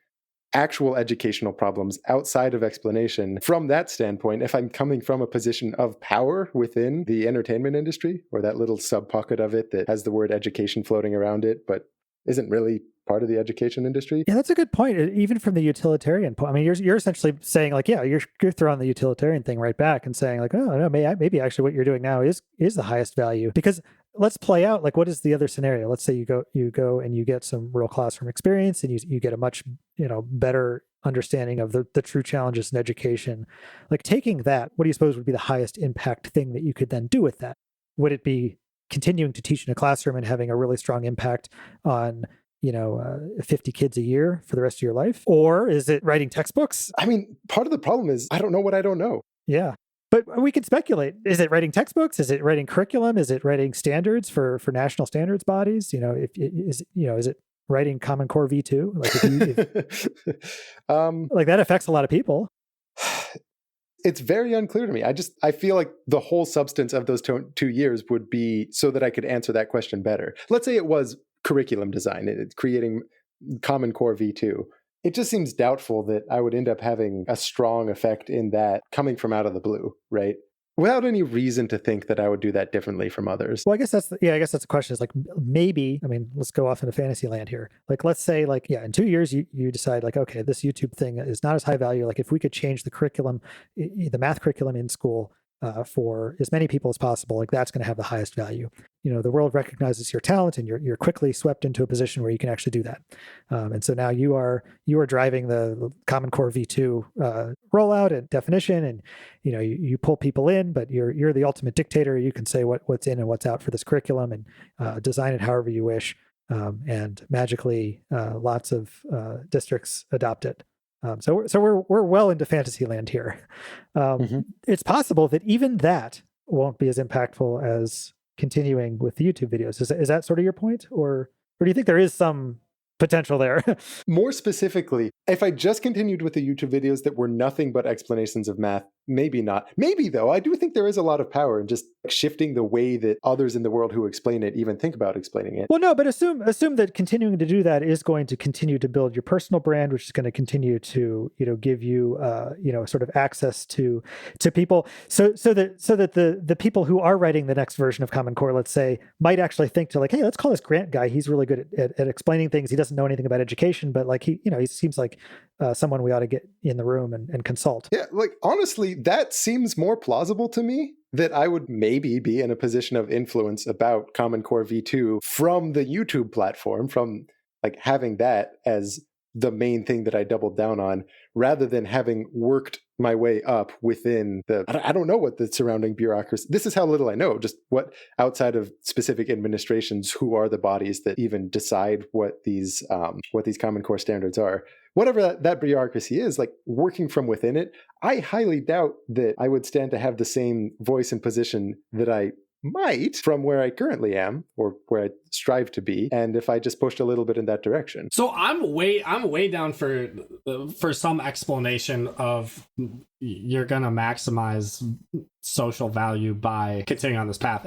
actual educational problems outside of explanation from that standpoint, if I'm coming from a position of power within the entertainment industry, or that little sub pocket of it that has the word education floating around it, but isn't really part of the education industry. Yeah, that's a good point. Even from the utilitarian point, I mean, you're essentially saying, like, yeah, you're throwing the utilitarian thing right back and saying, like, oh no, maybe actually what you're doing now is the highest value. Because let's play out, like, what is the other scenario? Let's say you go and you get some real classroom experience, and you get a much better understanding of the true challenges in education. Like, taking that, what do you suppose would be the highest impact thing that you could then do with that? Would it be continuing to teach in a classroom and having a really strong impact on 50 kids a year for the rest of your life? Or is it writing textbooks? I mean, part of the problem is I don't know what I don't know. Yeah. But we could speculate. Is it writing textbooks? Is it writing curriculum? Is it writing standards for national standards bodies? Is it writing Common Core V2? Like, like, that affects a lot of people. it's very unclear to me. I feel like the whole substance of those 2 years would be so that I could answer that question better. Let's say it was curriculum design, it's creating Common Core V2. It just seems doubtful that I would end up having a strong effect in that coming from out of the blue, right? Without any reason to think that I would do that differently from others. Well, I guess that's the question, is like, maybe, I mean, let's go off into fantasy land here. Like, let's say, like, yeah, in 2 years, you decide, like, okay, this YouTube thing is not as high value. Like, if we could change the curriculum, the math curriculum in school for as many people as possible, like, that's going to have the highest value. You know, the world recognizes your talent, and you're quickly swept into a position where you can actually do that. And so now you are driving the Common Core V2 rollout and definition, and you know, you pull people in, but you're the ultimate dictator. You can say what's in and what's out for this curriculum, and design it however you wish. And magically, lots of districts adopt it. So we're well into fantasy land here. It's possible that even that won't be as impactful as continuing with the YouTube videos. Is that sort of your point, or do you think there is some potential there? More specifically, if I just continued with the YouTube videos that were nothing but explanations of math, maybe not. Maybe, though, I do think there is a lot of power in just shifting the way that others in the world who explain it even think about explaining it. Well, no, but assume that continuing to do that is going to continue to build your personal brand, which is going to continue to, you know, give you, sort of access to people. So that the people who are writing the next version of Common Core, let's say, might actually think to, like, hey, let's call this Grant guy. He's really good at explaining things. He doesn't know anything about education, but like he seems like someone we ought to get in the room and consult. Yeah, like, honestly, that seems more plausible to me, that I would maybe be in a position of influence about Common Core V2 from the YouTube platform, from like having that as the main thing that I doubled down on, rather than having worked my way up within I don't know what the surrounding bureaucracy, this is how little I know, just what outside of specific administrations, who are the bodies that even decide what these Common Core standards are. Whatever that bureaucracy is, like, working from within it, I highly doubt that I would stand to have the same voice and position that I might from where I currently am, or where I strive to be, and if I just pushed a little bit in that direction. So I'm way down for some explanation of you're gonna maximize social value by continuing on this path,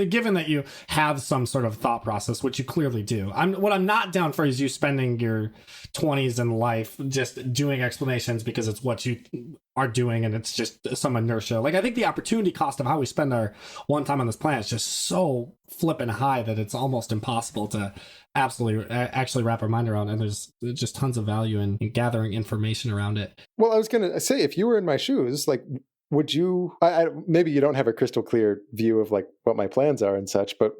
given that you have some sort of thought process, which you clearly do. What I'm not down for is you spending your 20s in life just doing explanations because it's what you are doing and it's just some inertia. Like, I think the opportunity cost of how we spend our one time on this planet is just so flipping high that it's almost impossible to actually wrap our mind around, and there's just tons of value in gathering information around it. Well, I was gonna say, if you were in my shoes, like, would you, maybe you don't have a crystal clear view of like what my plans are and such, but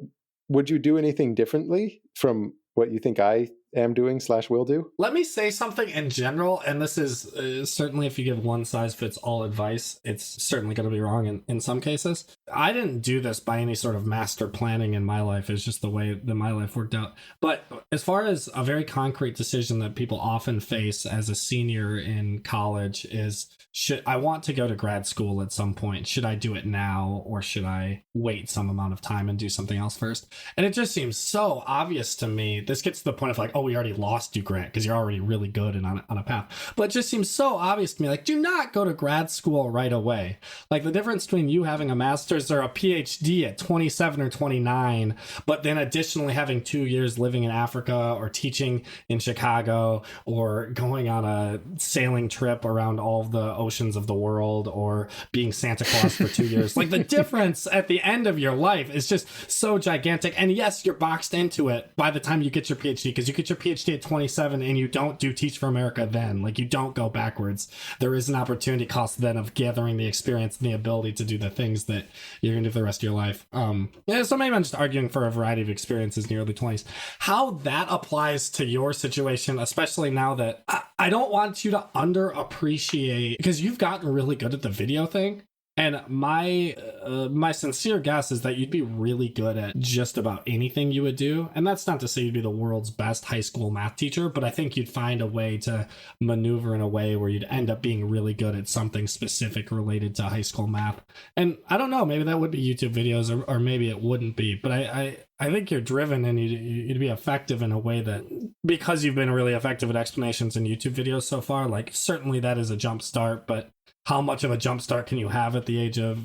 would you do anything differently from what you think I am doing / will do? Let me say something in general, and this is certainly, if you give one size fits all advice, it's certainly going to be wrong in some cases. I didn't do this by any sort of master planning in my life. It's just the way that my life worked out. But as far as a very concrete decision that people often face as a senior in college is, should I want to go to grad school at some point? Should I do it now, or should I wait some amount of time and do something else first? And it just seems so obvious to me. This gets to the point of like, oh, we already lost you, Grant, because you're already really good and on a path. But it just seems so obvious to me. Like, do not go to grad school right away. Like, the difference between you having a master's or a PhD at 27 or 29, but then additionally having 2 years living in Africa or teaching in Chicago or going on a sailing trip around all of the oceans of the world or being Santa Claus for 2 years. Like, the difference at the end of your life is just so gigantic. And yes, you're boxed into it by the time you get your PhD, because you get your PhD at 27 and you don't do Teach for America then. Like, you don't go backwards. There is an opportunity cost then of gathering the experience and the ability to do the things that you're going to do for the rest of your life. So maybe I'm just arguing for a variety of experiences in the early 20s. How that applies to your situation, especially now that I don't want you to underappreciate, because you've gotten really good at the video thing. And my sincere guess is that you'd be really good at just about anything you would do. And that's not to say you'd be the world's best high school math teacher, but I think you'd find a way to maneuver in a way where you'd end up being really good at something specific related to high school math. And I don't know, maybe that would be YouTube videos, or maybe it wouldn't be. But I think you're driven and you'd be effective in a way that, because you've been really effective at explanations in YouTube videos so far, like, certainly that is a jump start. But how much of a jump start can you have at the age of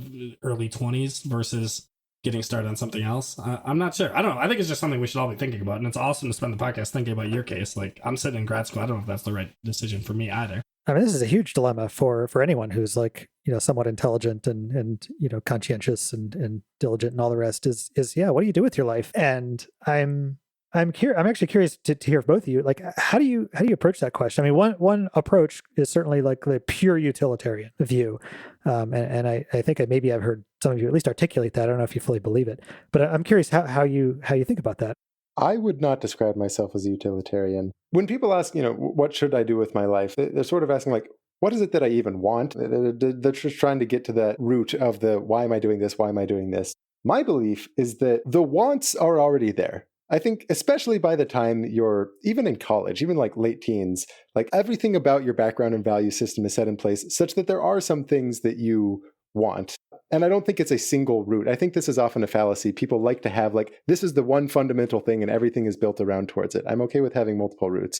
early 20s versus getting started on something else? I'm not sure. I don't know. I think it's just something we should all be thinking about. And it's awesome to spend the podcast thinking about your case. Like, I'm sitting in grad school. I don't know if that's the right decision for me either. I mean, this is a huge dilemma for anyone who's like, somewhat intelligent and conscientious and diligent and all the rest is what do you do with your life? And I'm actually curious to hear both of you. Like, how do you approach that question? I mean, one approach is certainly like the pure utilitarian view, and I think I've heard some of you at least articulate that. I don't know if you fully believe it, but I'm curious how you think about that. I would not describe myself as a utilitarian. When people ask, what should I do with my life? They're sort of asking like, what is it that I even want? They're just trying to get to that root of the why am I doing this? Why am I doing this? My belief is that the wants are already there. I think especially by the time you're even in college, even like late teens, like everything about your background and value system is set in place such that there are some things that you want. And I don't think it's a single root. I think this is often a fallacy. People like to have like, this is the one fundamental thing and everything is built around towards it. I'm okay with having multiple roots.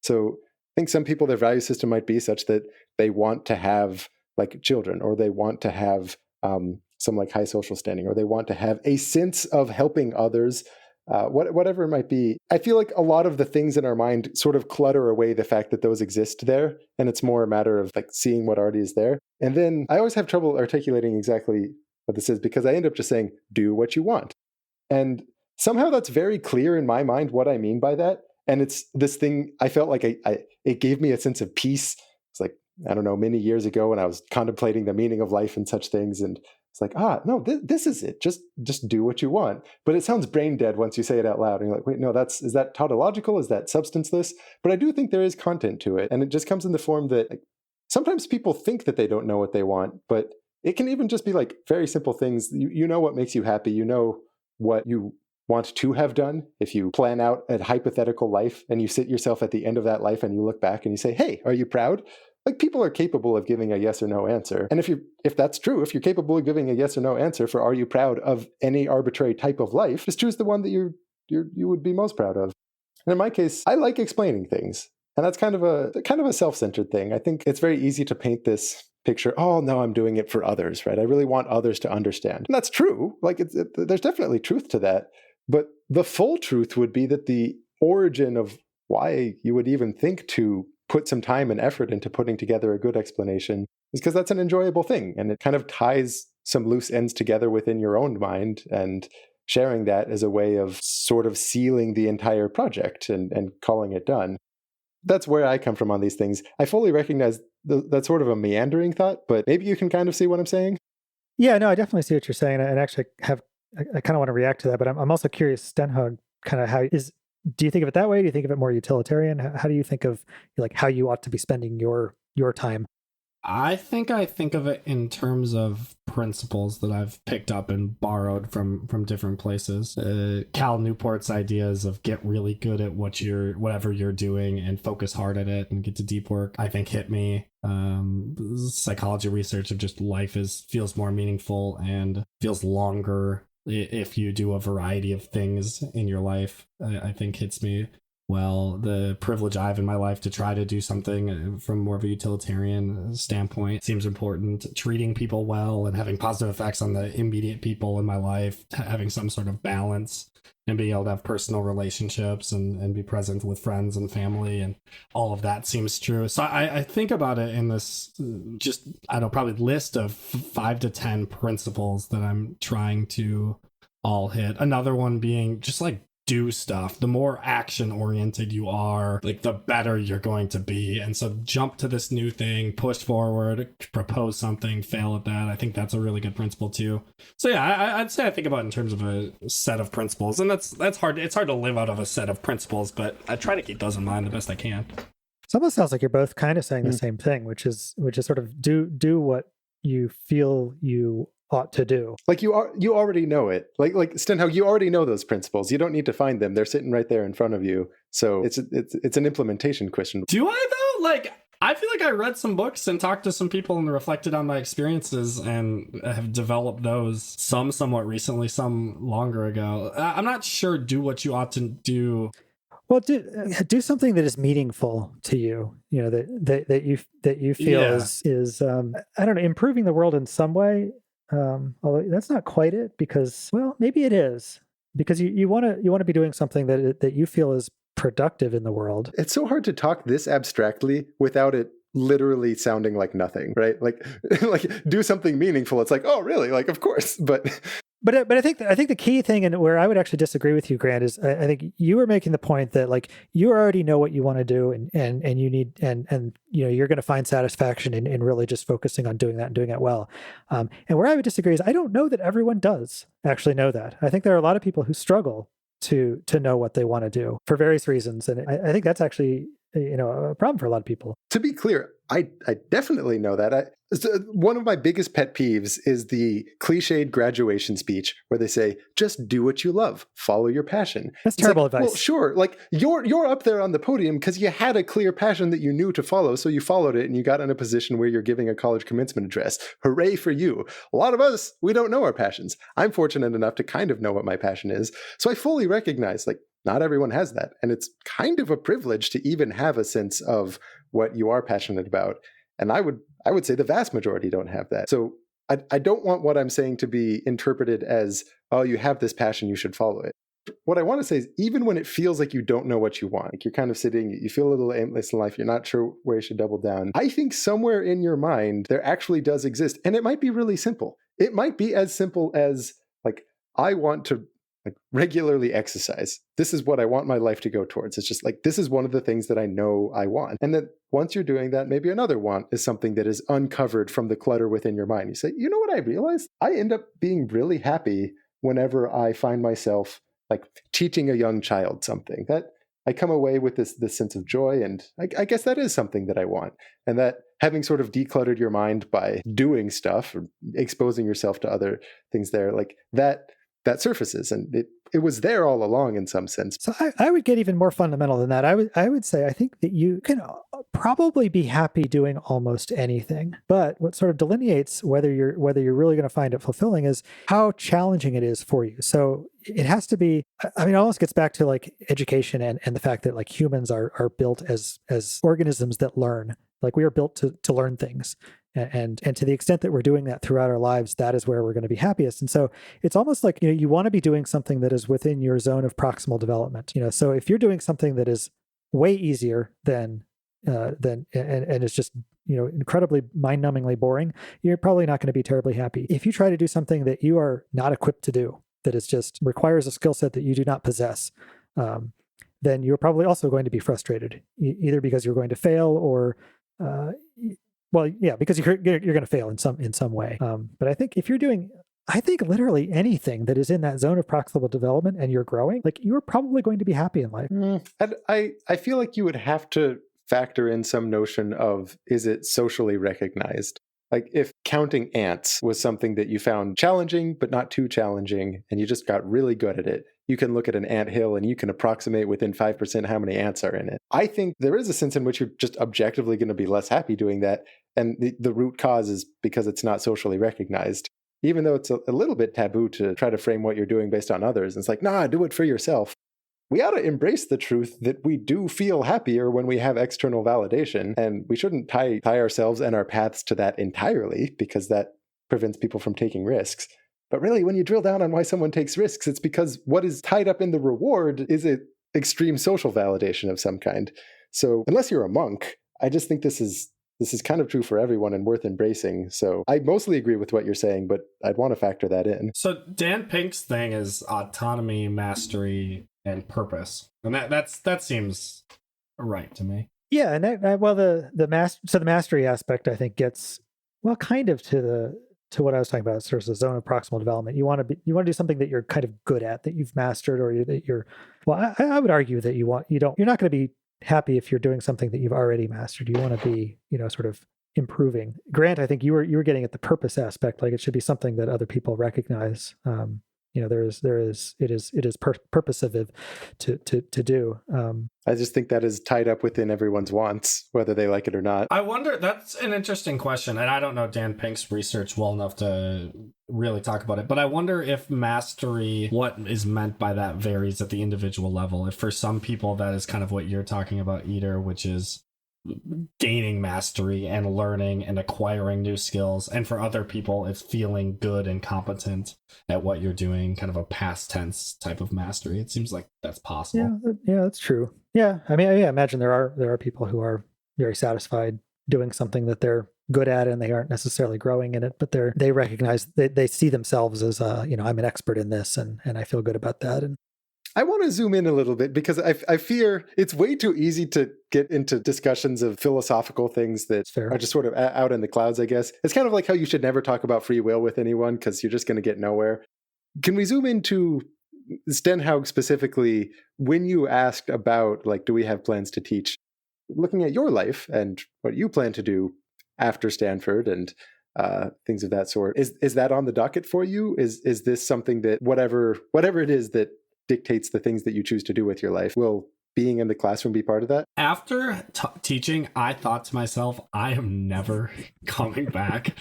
So I think some people, their value system might be such that they want to have like children, or they want to have some like high social standing, or they want to have a sense of helping others. Whatever it might be. I feel like a lot of the things in our mind sort of clutter away the fact that those exist there. And it's more a matter of like seeing what already is there. And then I always have trouble articulating exactly what this is because I end up just saying, do what you want. And somehow that's very clear in my mind what I mean by that. And it's this thing, I felt like it gave me a sense of peace. It's like, I don't know, many years ago when I was contemplating the meaning of life and such things. And it's like, no, this is it. Just do what you want. But it sounds brain dead once you say it out loud. And you're like, wait, no, is that tautological? Is that substanceless? But I do think there is content to it. And it just comes in the form that like, sometimes people think that they don't know what they want, but it can even just be like very simple things. You know what makes you happy. You know what you want to have done. If you plan out a hypothetical life and you sit yourself at the end of that life and you look back and you say, hey, are you proud? Like people are capable of giving a yes or no answer. And if that's true, if you're capable of giving a yes or no answer for are you proud of any arbitrary type of life, just choose the one that you would be most proud of. And in my case, I like explaining things. And that's kind of a self-centered thing. I think it's very easy to paint this picture, oh no, I'm doing it for others, right? I really want others to understand. And that's true. Like there's definitely truth to that. But the full truth would be that the origin of why you would even think to put some time and effort into putting together a good explanation is because that's an enjoyable thing. And it kind of ties some loose ends together within your own mind, and sharing that as a way of sort of sealing the entire project and calling it done. That's where I come from on these things. I fully recognize that's sort of a meandering thought, but maybe you can kind of see what I'm saying. Yeah, no, I definitely see what you're saying. And actually I kind of want to react to that, but I'm also curious, Stenhaug, kind of do you think of it that way? Do you think of it more utilitarian? How do you think of like how you ought to be spending your time? I think of it in terms of principles that I've picked up and borrowed from different places. Cal Newport's ideas of get really good at whatever you're doing and focus hard at it and get to deep work, I think hit me. Psychology research of just life feels more meaningful and feels longer if you do a variety of things in your life, I think hits me well. The privilege I have in my life to try to do something from more of a utilitarian standpoint seems important. Treating people well and having positive effects on the immediate people in my life, having some sort of balance and being able to have personal relationships and be present with friends and family and all of that seems true. So I think about it in this probably list of 5 to 10 principles that I'm trying to all hit. Another one being just like do stuff. The more action oriented you are, like the better you're going to be. And so jump to this new thing, push forward, propose something, fail at that. I think that's a really good principle too. So yeah, I'd say I think about it in terms of a set of principles, and that's hard. It's hard to live out of a set of principles, but I try to keep those in mind the best I can. It almost sounds like you're both kind of saying the same thing, which is sort of do what you feel you ought to do. Like you already know it. Like Stenhaug, you already know those principles. You don't need to find them. They're sitting right there in front of you. So it's an implementation question. Do I though? Like I feel like I read some books and talked to some people and reflected on my experiences and have developed those, some somewhat recently, some longer ago. I'm not sure do what you ought to do. Well, do something that is meaningful to you. You know, that you feel is I don't know, improving the world in some way. Although that's not quite it, because, well, maybe it is, because you want to be doing something that you feel is productive in the world. It's so hard to talk this abstractly without it literally sounding like nothing, right? Like like do something meaningful. It's like, oh, really? Like, of course, but I think the key thing, and where I would actually disagree with you, Grant, is I think you were making the point that, like, you already know what you want to do, and you need, and you know, you're going to find satisfaction in really just focusing on doing that and doing it well. And where I would disagree is I don't know that everyone does actually know that. I think there are a lot of people who struggle to know what they want to do for various reasons, and I think that's actually, you know, a problem for a lot of people. To be clear, I definitely know that. One of my biggest pet peeves is the cliched graduation speech where they say, just do what you love, follow your passion. That's terrible advice. Well, sure. Like, you're up there on the podium because you had a clear passion that you knew to follow, so you followed it and you got in a position where you're giving a college commencement address. Hooray for you. A lot of us, we don't know our passions. I'm fortunate enough to kind of know what my passion is. So I fully recognize, like, not everyone has that. And it's kind of a privilege to even have a sense of what you are passionate about. And I would say the vast majority don't have that. So I don't want what I'm saying to be interpreted as, oh, you have this passion, you should follow it. What I want to say is, even when it feels like you don't know what you want, like you're kind of sitting, you feel a little aimless in life, you're not sure where you should double down, I think somewhere in your mind there actually does exist. And it might be really simple. It might be as simple as, like, I want to, like, regularly exercise. This is what I want my life to go towards. It's just like, this is one of the things that I know I want. And then once you're doing that, maybe another want is something that is uncovered from the clutter within your mind. You say, you know what I realized? I end up being really happy whenever I find myself, like, teaching a young child something. That I come away with this sense of joy. And I guess that is something that I want. And that having sort of decluttered your mind by doing stuff or exposing yourself to other things there, like that surfaces, and it was there all along in some sense. So I would get even more fundamental than that. I would say I think that you can probably be happy doing almost anything, but what sort of delineates whether you're really going to find it fulfilling is how challenging it is for you. So it has to be, I mean, it almost gets back to, like, education and the fact that, like, humans are built as organisms that learn. Like, we are built to learn things. And to the extent that we're doing that throughout our lives, that is where we're going to be happiest. And so it's almost like, you know, you want to be doing something that is within your zone of proximal development. You know, so if you're doing something that is way easier than and it's just, you know, incredibly mind-numbingly boring, you're probably not going to be terribly happy. If you try to do something that you are not equipped to do, that is just requires a skill set that you do not possess, then you're probably also going to be frustrated, either because you're going to fail or well, yeah, because you're going to fail in some way. But I think if you're doing, I think literally anything that is in that zone of proximal development and you're growing, like, you're probably going to be happy in life. And I feel like you would have to factor in some notion of, is it socially recognized? Like, if counting ants was something that you found challenging, but not too challenging, and you just got really good at it, you can look at an ant hill and you can approximate within 5% how many ants are in it. I think there is a sense in which you're just objectively going to be less happy doing that. And the root cause is because it's not socially recognized. Even though it's a little bit taboo to try to frame what you're doing based on others. It's like, nah, do it for yourself. We ought to embrace the truth that we do feel happier when we have external validation, and we shouldn't tie ourselves and our paths to that entirely, because that prevents people from taking risks. But really, when you drill down on why someone takes risks, it's because what is tied up in the reward is an extreme social validation of some kind. So unless you're a monk, I just think this is kind of true for everyone and worth embracing. So I mostly agree with what you're saying, but I'd want to factor that in. So Dan Pink's thing is autonomy, mastery, and purpose, and that seems right to me. Yeah, and the mastery aspect, I think, gets, well, kind of to what I was talking about, sort of the zone of proximal development. You want to do something that you're kind of good at, that you've mastered, or that you're. Well, I would argue that you're not going to be happy if you're doing something that you've already mastered. You want to be, you know, sort of improving. Grant, I think you were getting at the purpose aspect, like it should be something that other people recognize. it is purposive to do. I just think that is tied up within everyone's wants, whether they like it or not. I wonder, that's an interesting question, and I don't know Dan Pink's research well enough to really talk about it, but I wonder if mastery, what is meant by that, varies at the individual level. If for some people that is kind of what you're talking about, Eater, which is gaining mastery and learning and acquiring new skills, and for other people it's feeling good and competent at what you're doing, kind of a past tense type of mastery. It seems like that's possible. Yeah, that's true. Yeah, I mean, I imagine there are people who are very satisfied doing something that they're good at, and they aren't necessarily growing in it, but they recognize they see themselves as I'm an expert in this, and I feel good about that. And I want to zoom in a little bit because I fear it's way too easy to get into discussions of philosophical things that are just sort of out in the clouds, I guess. It's kind of like how you should never talk about free will with anyone because you're just going to get nowhere. Can we zoom into Stenhaug specifically when you asked about, like, do we have plans to teach? Looking at your life and what you plan to do after Stanford and things of that sort, is that on the docket for you? Is this something that whatever it is that dictates the things that you choose to do with your life, will being in the classroom be part of that? After teaching, I thought to myself, I am never coming back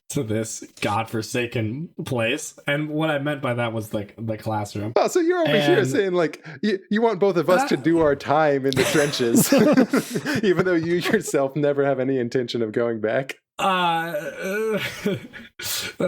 to this godforsaken place. And what I meant by that was like the classroom. Oh, so you're over here saying like you want both of us to do our time in the trenches, even though you yourself never have any intention of going back. That's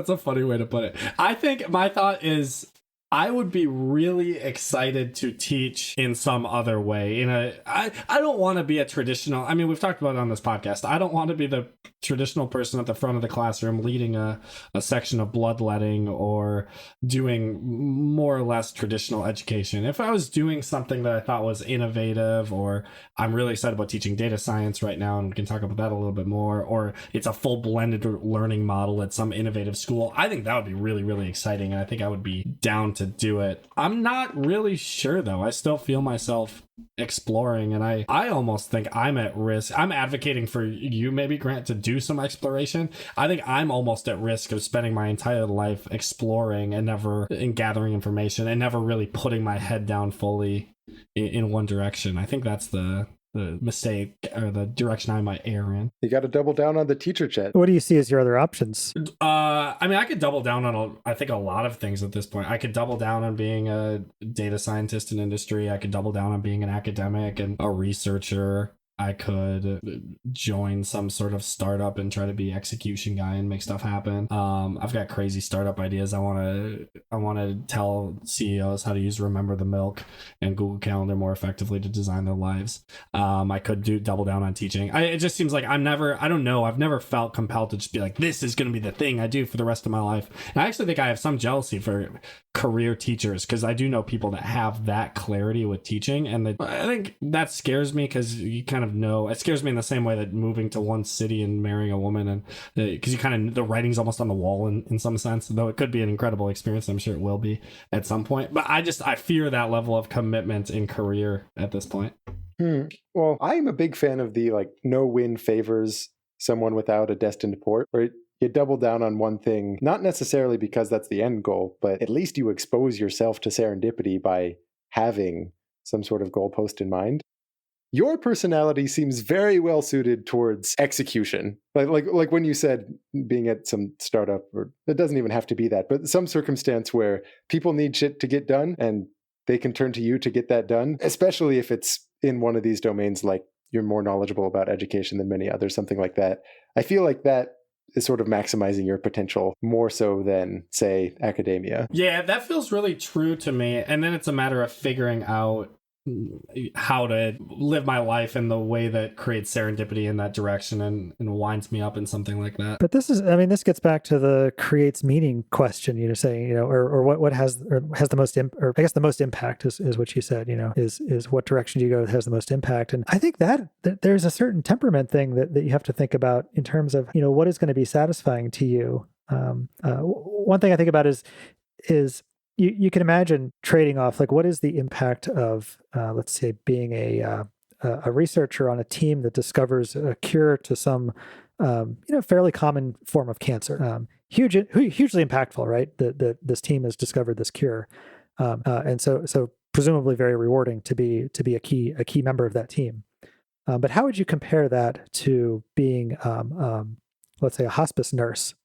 a funny way to put it. I think my thought is, I would be really excited to teach in some other way. I don't want to be a traditional, I mean, we've talked about it on this podcast. I don't want to be the traditional person at the front of the classroom leading a section of bloodletting or doing more or less traditional education. If I was doing something that I thought was innovative, or I'm really excited about teaching data science right now, and we can talk about that a little bit more, or it's a full blended learning model at some innovative school, I think that would be really, really exciting. And I think I would be down to do it. I'm not really sure though. I still feel myself exploring, and I almost think I'm at risk. I'm advocating for you, maybe, Grant, to do some exploration. I think I'm almost at risk of spending my entire life exploring and gathering information and never really putting my head down fully in one direction. I think that's the mistake, or the direction I might err in. You got to double down on the teacher chat. What do you see as your other options? I mean, I could double down on I think a lot of things at this point. I could double down on being a data scientist in industry. I could double down on being an academic and a researcher. I could join some sort of startup and try to be execution guy and make stuff happen. I've got crazy startup ideas. I want to tell CEOs how to use Remember the Milk and Google Calendar more effectively to design their lives. I could double down on teaching. It just seems like I've never felt compelled to just be like, this is going to be the thing I do for the rest of my life. And I actually think I have some jealousy for career teachers, because I do know people that have that clarity with teaching, and I think that scares me, because you kind of know, it scares me in the same way that moving to one city and marrying a woman, and because you kind of, the writing's almost on the wall in some sense, though it could be an incredible experience. I'm sure it will be at some point, but I fear that level of commitment in career at this point. Well, I'm a big fan of the no win favors someone without a destined port, where you double down on one thing, not necessarily because that's the end goal, but at least you expose yourself to serendipity by having some sort of goalpost in mind. Your personality seems very well suited towards execution. Like when you said being at some startup, or it doesn't even have to be that, but some circumstance where people need shit to get done and they can turn to you to get that done, especially if it's in one of these domains, like you're more knowledgeable about education than many others, something like that. I feel like that is sort of maximizing your potential more so than, say, academia. Yeah, that feels really true to me. And then it's a matter of figuring out how to live my life in the way that creates serendipity in that direction and winds me up in something like that. But this gets back to the creates meaning question, saying, or what has the most, or I guess the most impact is what you said, is what direction do you go that has the most impact. And I think that there's a certain temperament thing that you have to think about in terms of, what is going to be satisfying to you. One thing I think about is you can imagine trading off, like, what is the impact of, let's say, being a researcher on a team that discovers a cure to some fairly common form of cancer. Hugely impactful, right? This team has discovered this cure, and so presumably very rewarding to be a key member of that team. But how would you compare that to being, let's say, a hospice nurse,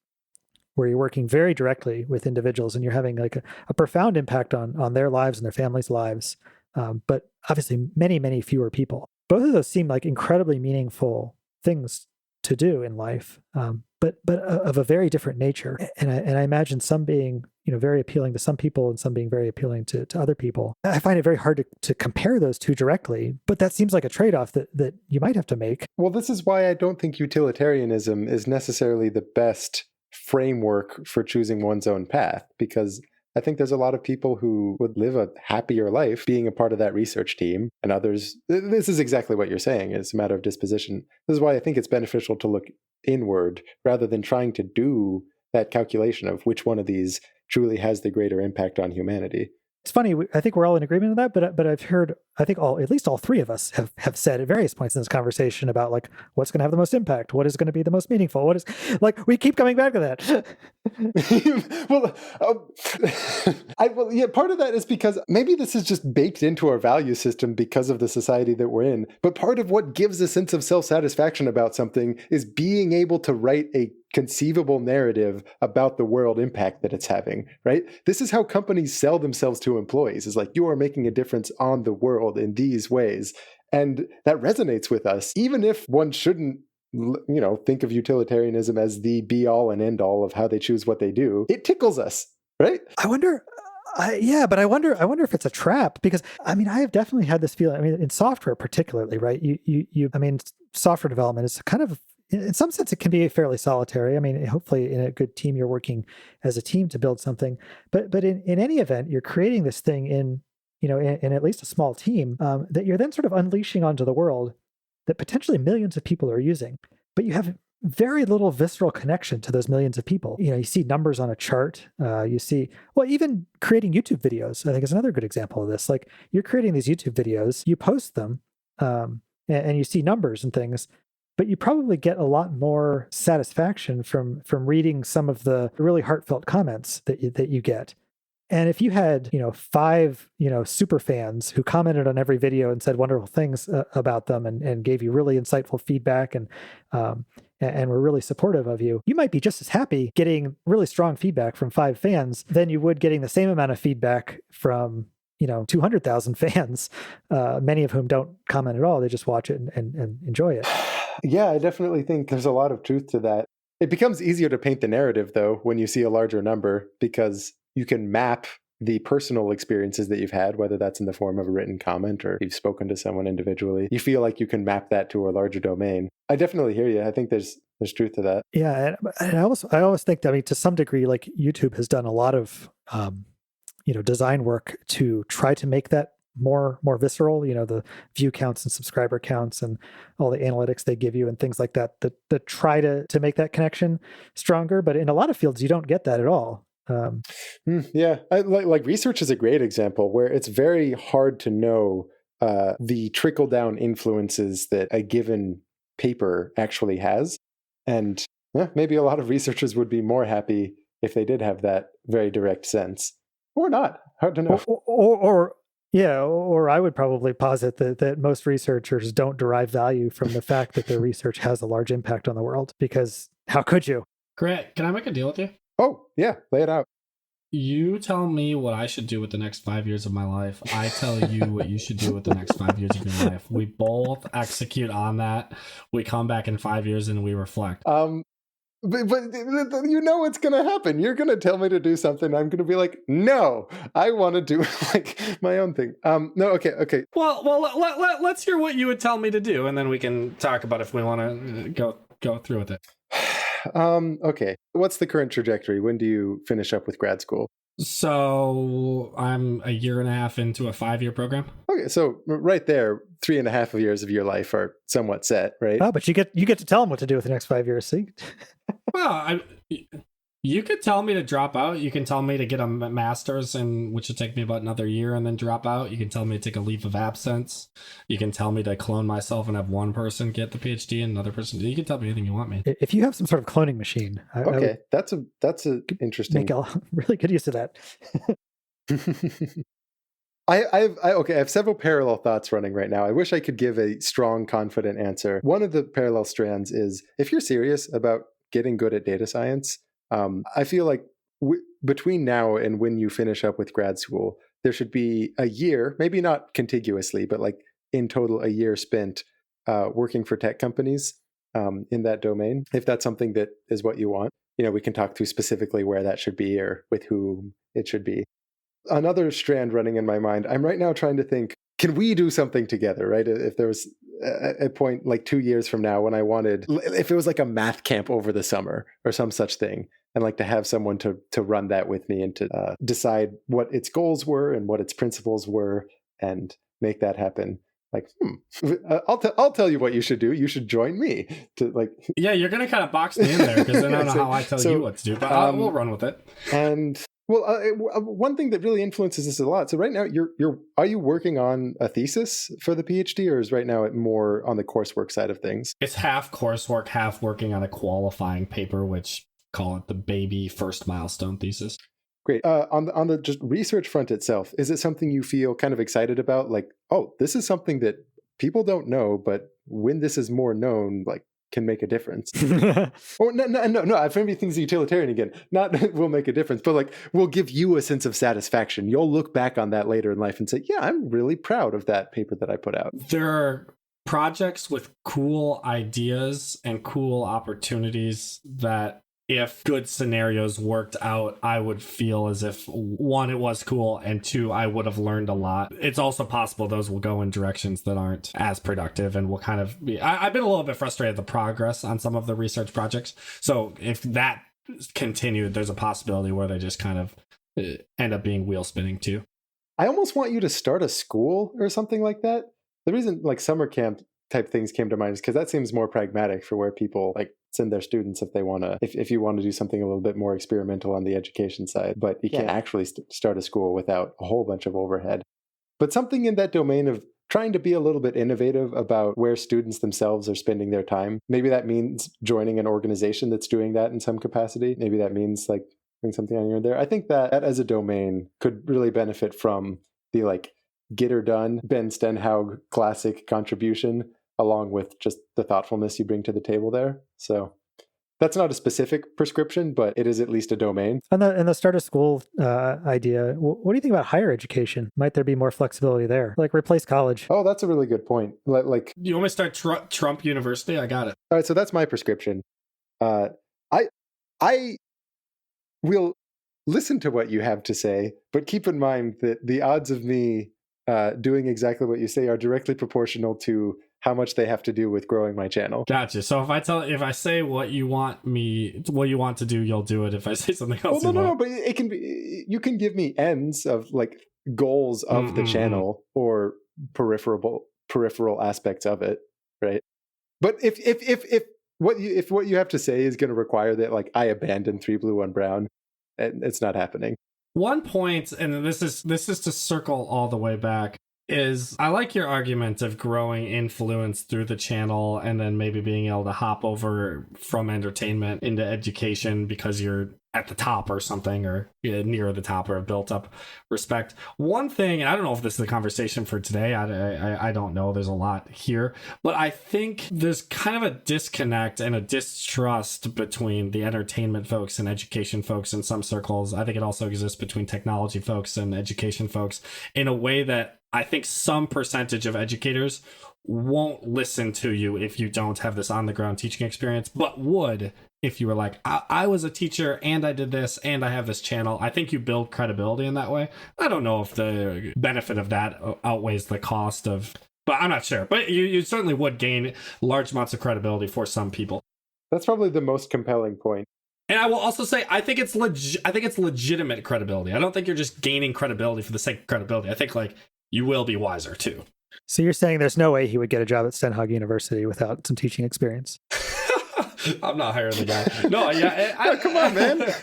where you're working very directly with individuals and you're having like a profound impact on their lives and their families' lives, but obviously many fewer people. Both of those seem like incredibly meaningful things to do in life, but of a very different nature. And I imagine some being very appealing to some people and some being very appealing to other people. I find it very hard to compare those two directly, but that seems like a trade-off that you might have to make. Well, this is why I don't think utilitarianism is necessarily the best framework for choosing one's own path, because I think there's a lot of people who would live a happier life being a part of that research team, and others, this is exactly what you're saying. It's a matter of disposition. This is why I think it's beneficial to look inward rather than trying to do that calculation of which one of these truly has the greater impact on humanity. It's funny. I think we're all in agreement on that, but I've heard, I think at least all three of us have said at various points in this conversation about like what's going to have the most impact, what is going to be the most meaningful, what is like we keep coming back to that. Well, part of that is because maybe this is just baked into our value system because of the society that we're in. But part of what gives a sense of self-satisfaction about something is being able to write a conceivable narrative about the world impact that it's having, right? This is how companies sell themselves to employees, is like, you are making a difference on the world in these ways. And that resonates with us, even if one shouldn't, think of utilitarianism as the be all and end all of how they choose what they do. It tickles us, right? I wonder if it's a trap, because I have definitely had this feeling. In software particularly, right? Software development is kind of, in some sense, it can be fairly solitary. Hopefully in a good team, you're working as a team to build something. But in any event, you're creating this thing in at least a small team that you're then sort of unleashing onto the world that potentially millions of people are using. But you have very little visceral connection to those millions of people. You see numbers on a chart. You see, even creating YouTube videos, I think, is another good example of this. Like, you're creating these YouTube videos, you post them, and you see numbers and things. But you probably get a lot more satisfaction from reading some of the really heartfelt comments that you get. And if you had 5 super fans who commented on every video and said wonderful things about them and gave you really insightful feedback and were really supportive of you, you might be just as happy getting really strong feedback from 5 fans than you would getting the same amount of feedback from 200,000 fans, many of whom don't comment at all. They just watch it and enjoy it. Yeah, I definitely think there's a lot of truth to that. It becomes easier to paint the narrative, though, when you see a larger number, because you can map the personal experiences that you've had, whether that's in the form of a written comment or you've spoken to someone individually. You feel like you can map that to a larger domain. I definitely hear you. I think there's truth to that. Yeah, and I always think that, to some degree, like, YouTube has done a lot of design work to try to make that more visceral, the view counts and subscriber counts and all the analytics they give you and things like that try to make that connection stronger. But in a lot of fields, you don't get that at all. Yeah, like research is a great example where it's very hard to know the trickle down influences that a given paper actually has. And maybe a lot of researchers would be more happy if they did have that very direct sense. Or not. Hard to know. Or I would probably posit that most researchers don't derive value from the fact that their research has a large impact on the world, because how could you? Grant, can I make a deal with you? Oh, yeah, lay it out. You tell me what I should do with the next 5 years of my life. I tell you what you should do with the next 5 years of your life. We both execute on that. We come back in 5 years and we reflect. But you know what's going to happen. You're going to tell me to do something. I'm going to be like, no, I want to do like my own thing. No, okay. Well, let's hear what you would tell me to do, and then we can talk about if we want to go through with it. Okay. What's the current trajectory? When do you finish up with grad school? So I'm a year and a half into a 5-year program. Okay, so right there, 3.5 years of your life are somewhat set, right? Oh, but you get to tell them what to do with the next 5 years. See? Well, You could tell me to drop out. You can tell me to get a master's, which would take me about another year, and then drop out. You can tell me to take a leave of absence. You can tell me to clone myself and have one person get the PhD and another person. You can tell me anything you want, man. If you have some sort of cloning machine, okay, that's a interesting. Make a really good use of that. I have several parallel thoughts running right now. I wish I could give a strong, confident answer. One of the parallel strands is if you're serious about getting good at data science, I feel like between now and when you finish up with grad school, there should be a year, maybe not contiguously, but like in total a year spent working for tech companies in that domain. If that's something that is what you want, we can talk through specifically where that should be or with whom it should be. Another strand running in my mind, I'm right now trying to think, can we do something together, right? If there was a point like 2 years from now when I wanted, if it was like a math camp over the summer or some such thing, and like to have someone to run that with me and to decide what its goals were and what its principles were and make that happen. Like, I'll tell you what you should do. You should join me to like. Yeah, you're gonna kind of box me in there because I don't know how I tell you what to do, but we'll run with it. And well, one thing that really influences this a lot. So right now, are you working on a thesis for the PhD, or is right now it more on the coursework side of things? It's half coursework, half working on a qualifying paper, which call it the baby first milestone thesis. Great. On the just research front itself, is it something you feel kind of excited about? Like, oh, this is something that people don't know, but when this is more known, like, can make a difference. Or no. I've everything's utilitarian again. Not will make a difference, but like will give you a sense of satisfaction. You'll look back on that later in life and say, yeah, I'm really proud of that paper that I put out. There are projects with cool ideas and cool opportunities that if good scenarios worked out, I would feel as if one, it was cool, and two, I would have learned a lot. It's also possible those will go in directions that aren't as productive and will kind of be... I've been a little bit frustrated with the progress on some of the research projects. So if that continued, there's a possibility where they just kind of end up being wheel spinning too. I almost want you to start a school or something like that. The reason like summer camp type things came to mind is because that seems more pragmatic for where people like send their students if they want to, if you want to do something a little bit more experimental on the education side, but you can't actually start a school without a whole bunch of overhead. But something in that domain of trying to be a little bit innovative about where students themselves are spending their time. Maybe that means joining an organization that's doing that in some capacity. Maybe that means like doing something on your own there. I think that as a domain could really benefit from the like get her done Ben Stenhaug classic contribution, along with just the thoughtfulness you bring to the table there. So that's not a specific prescription, but it is at least a domain. And the start of school idea, what do you think about higher education? Might there be more flexibility there? Like replace college? Oh, that's a really good point. Like, you want me to start Trump University? I got it. All right, so that's my prescription. I will listen to what you have to say, but keep in mind that the odds of me doing exactly what you say are directly proportional to how much they have to do with growing my channel. Gotcha. So if I say what you want to do, you'll do it. If I say something else, no, but it can be, you can give me ends of like goals of the channel or peripheral aspects of it, right? But if what you have to say is going to require that like I abandon 3 Blue 1 Brown, it's not happening. One point, and this is to circle all the way back, is I like your argument of growing influence through the channel and then maybe being able to hop over from entertainment into education because you're at the top or something, or near the top, or have built up respect. One thing, and I don't know if this is the conversation for today, I don't know, there's a lot here, but I think there's kind of a disconnect and a distrust between the entertainment folks and education folks in some circles. I think it also exists between technology folks and education folks in a way that I think some percentage of educators won't listen to you if you don't have this on-the-ground teaching experience, but would if you were like, I was a teacher and I did this and I have this channel. I think you build credibility in that way. I don't know if the benefit of that outweighs the cost of, but I'm not sure. But you certainly would gain large amounts of credibility for some people. That's probably the most compelling point. And I will also say, I think it's legitimate credibility. I don't think you're just gaining credibility for the sake of credibility. I think like you will be wiser too. So you're saying there's no way he would get a job at Stenhaug University without some teaching experience? I'm not hiring the guy. No, yeah. Oh, come on, man.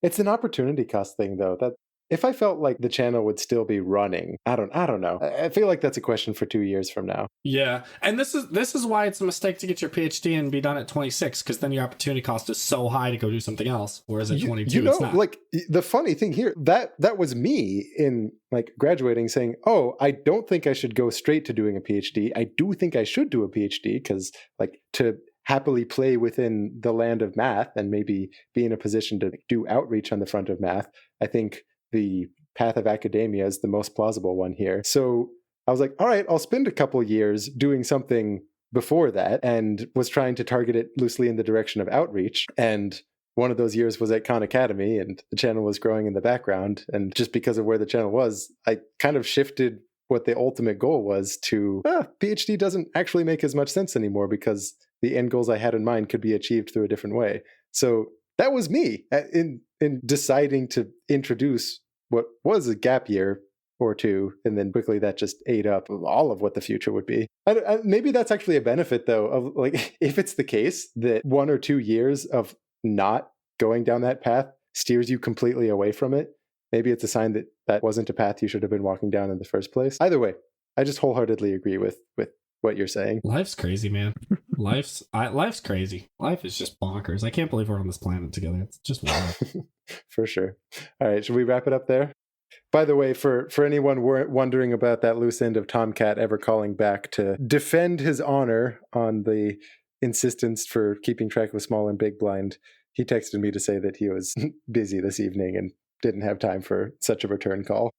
It's an opportunity cost thing, though. That if I felt like the channel would still be running, I don't know. I feel like that's a question for 2 years from now. Yeah, and this is why it's a mistake to get your PhD and be done at 26, because then your opportunity cost is so high to go do something else. Whereas at 22, it's not. Like the funny thing here, that was me in like graduating saying, oh, I don't think I should go straight to doing a PhD. I do think I should do a PhD because like to happily play within the land of math and maybe be in a position to do outreach on the front of math. I think the path of academia is the most plausible one here. So I was like, all right, I'll spend a couple years doing something before that, and was trying to target it loosely in the direction of outreach. And one of those years was at Khan Academy, and the channel was growing in the background. And just because of where the channel was, I kind of shifted what the ultimate goal was to PhD doesn't actually make as much sense anymore because the end goals I had in mind could be achieved through a different way. So that was me in deciding to introduce what was a gap year or two, and then quickly that just ate up all of what the future would be. Maybe that's actually a benefit, though, of like if it's the case that 1 or 2 years of not going down that path steers you completely away from it. Maybe it's a sign that that wasn't a path you should have been walking down in the first place. Either way, I just wholeheartedly agree with what you're saying. Life's crazy, man. Life's crazy. Life is just bonkers. I can't believe we're on this planet together. It's just wild. For sure. All right, should we wrap it up there? By the way, for anyone wondering about that loose end of Tomcat ever calling back to defend his honor on the insistence for keeping track of small and big blind, he texted me to say that he was busy this evening and didn't have time for such a return call.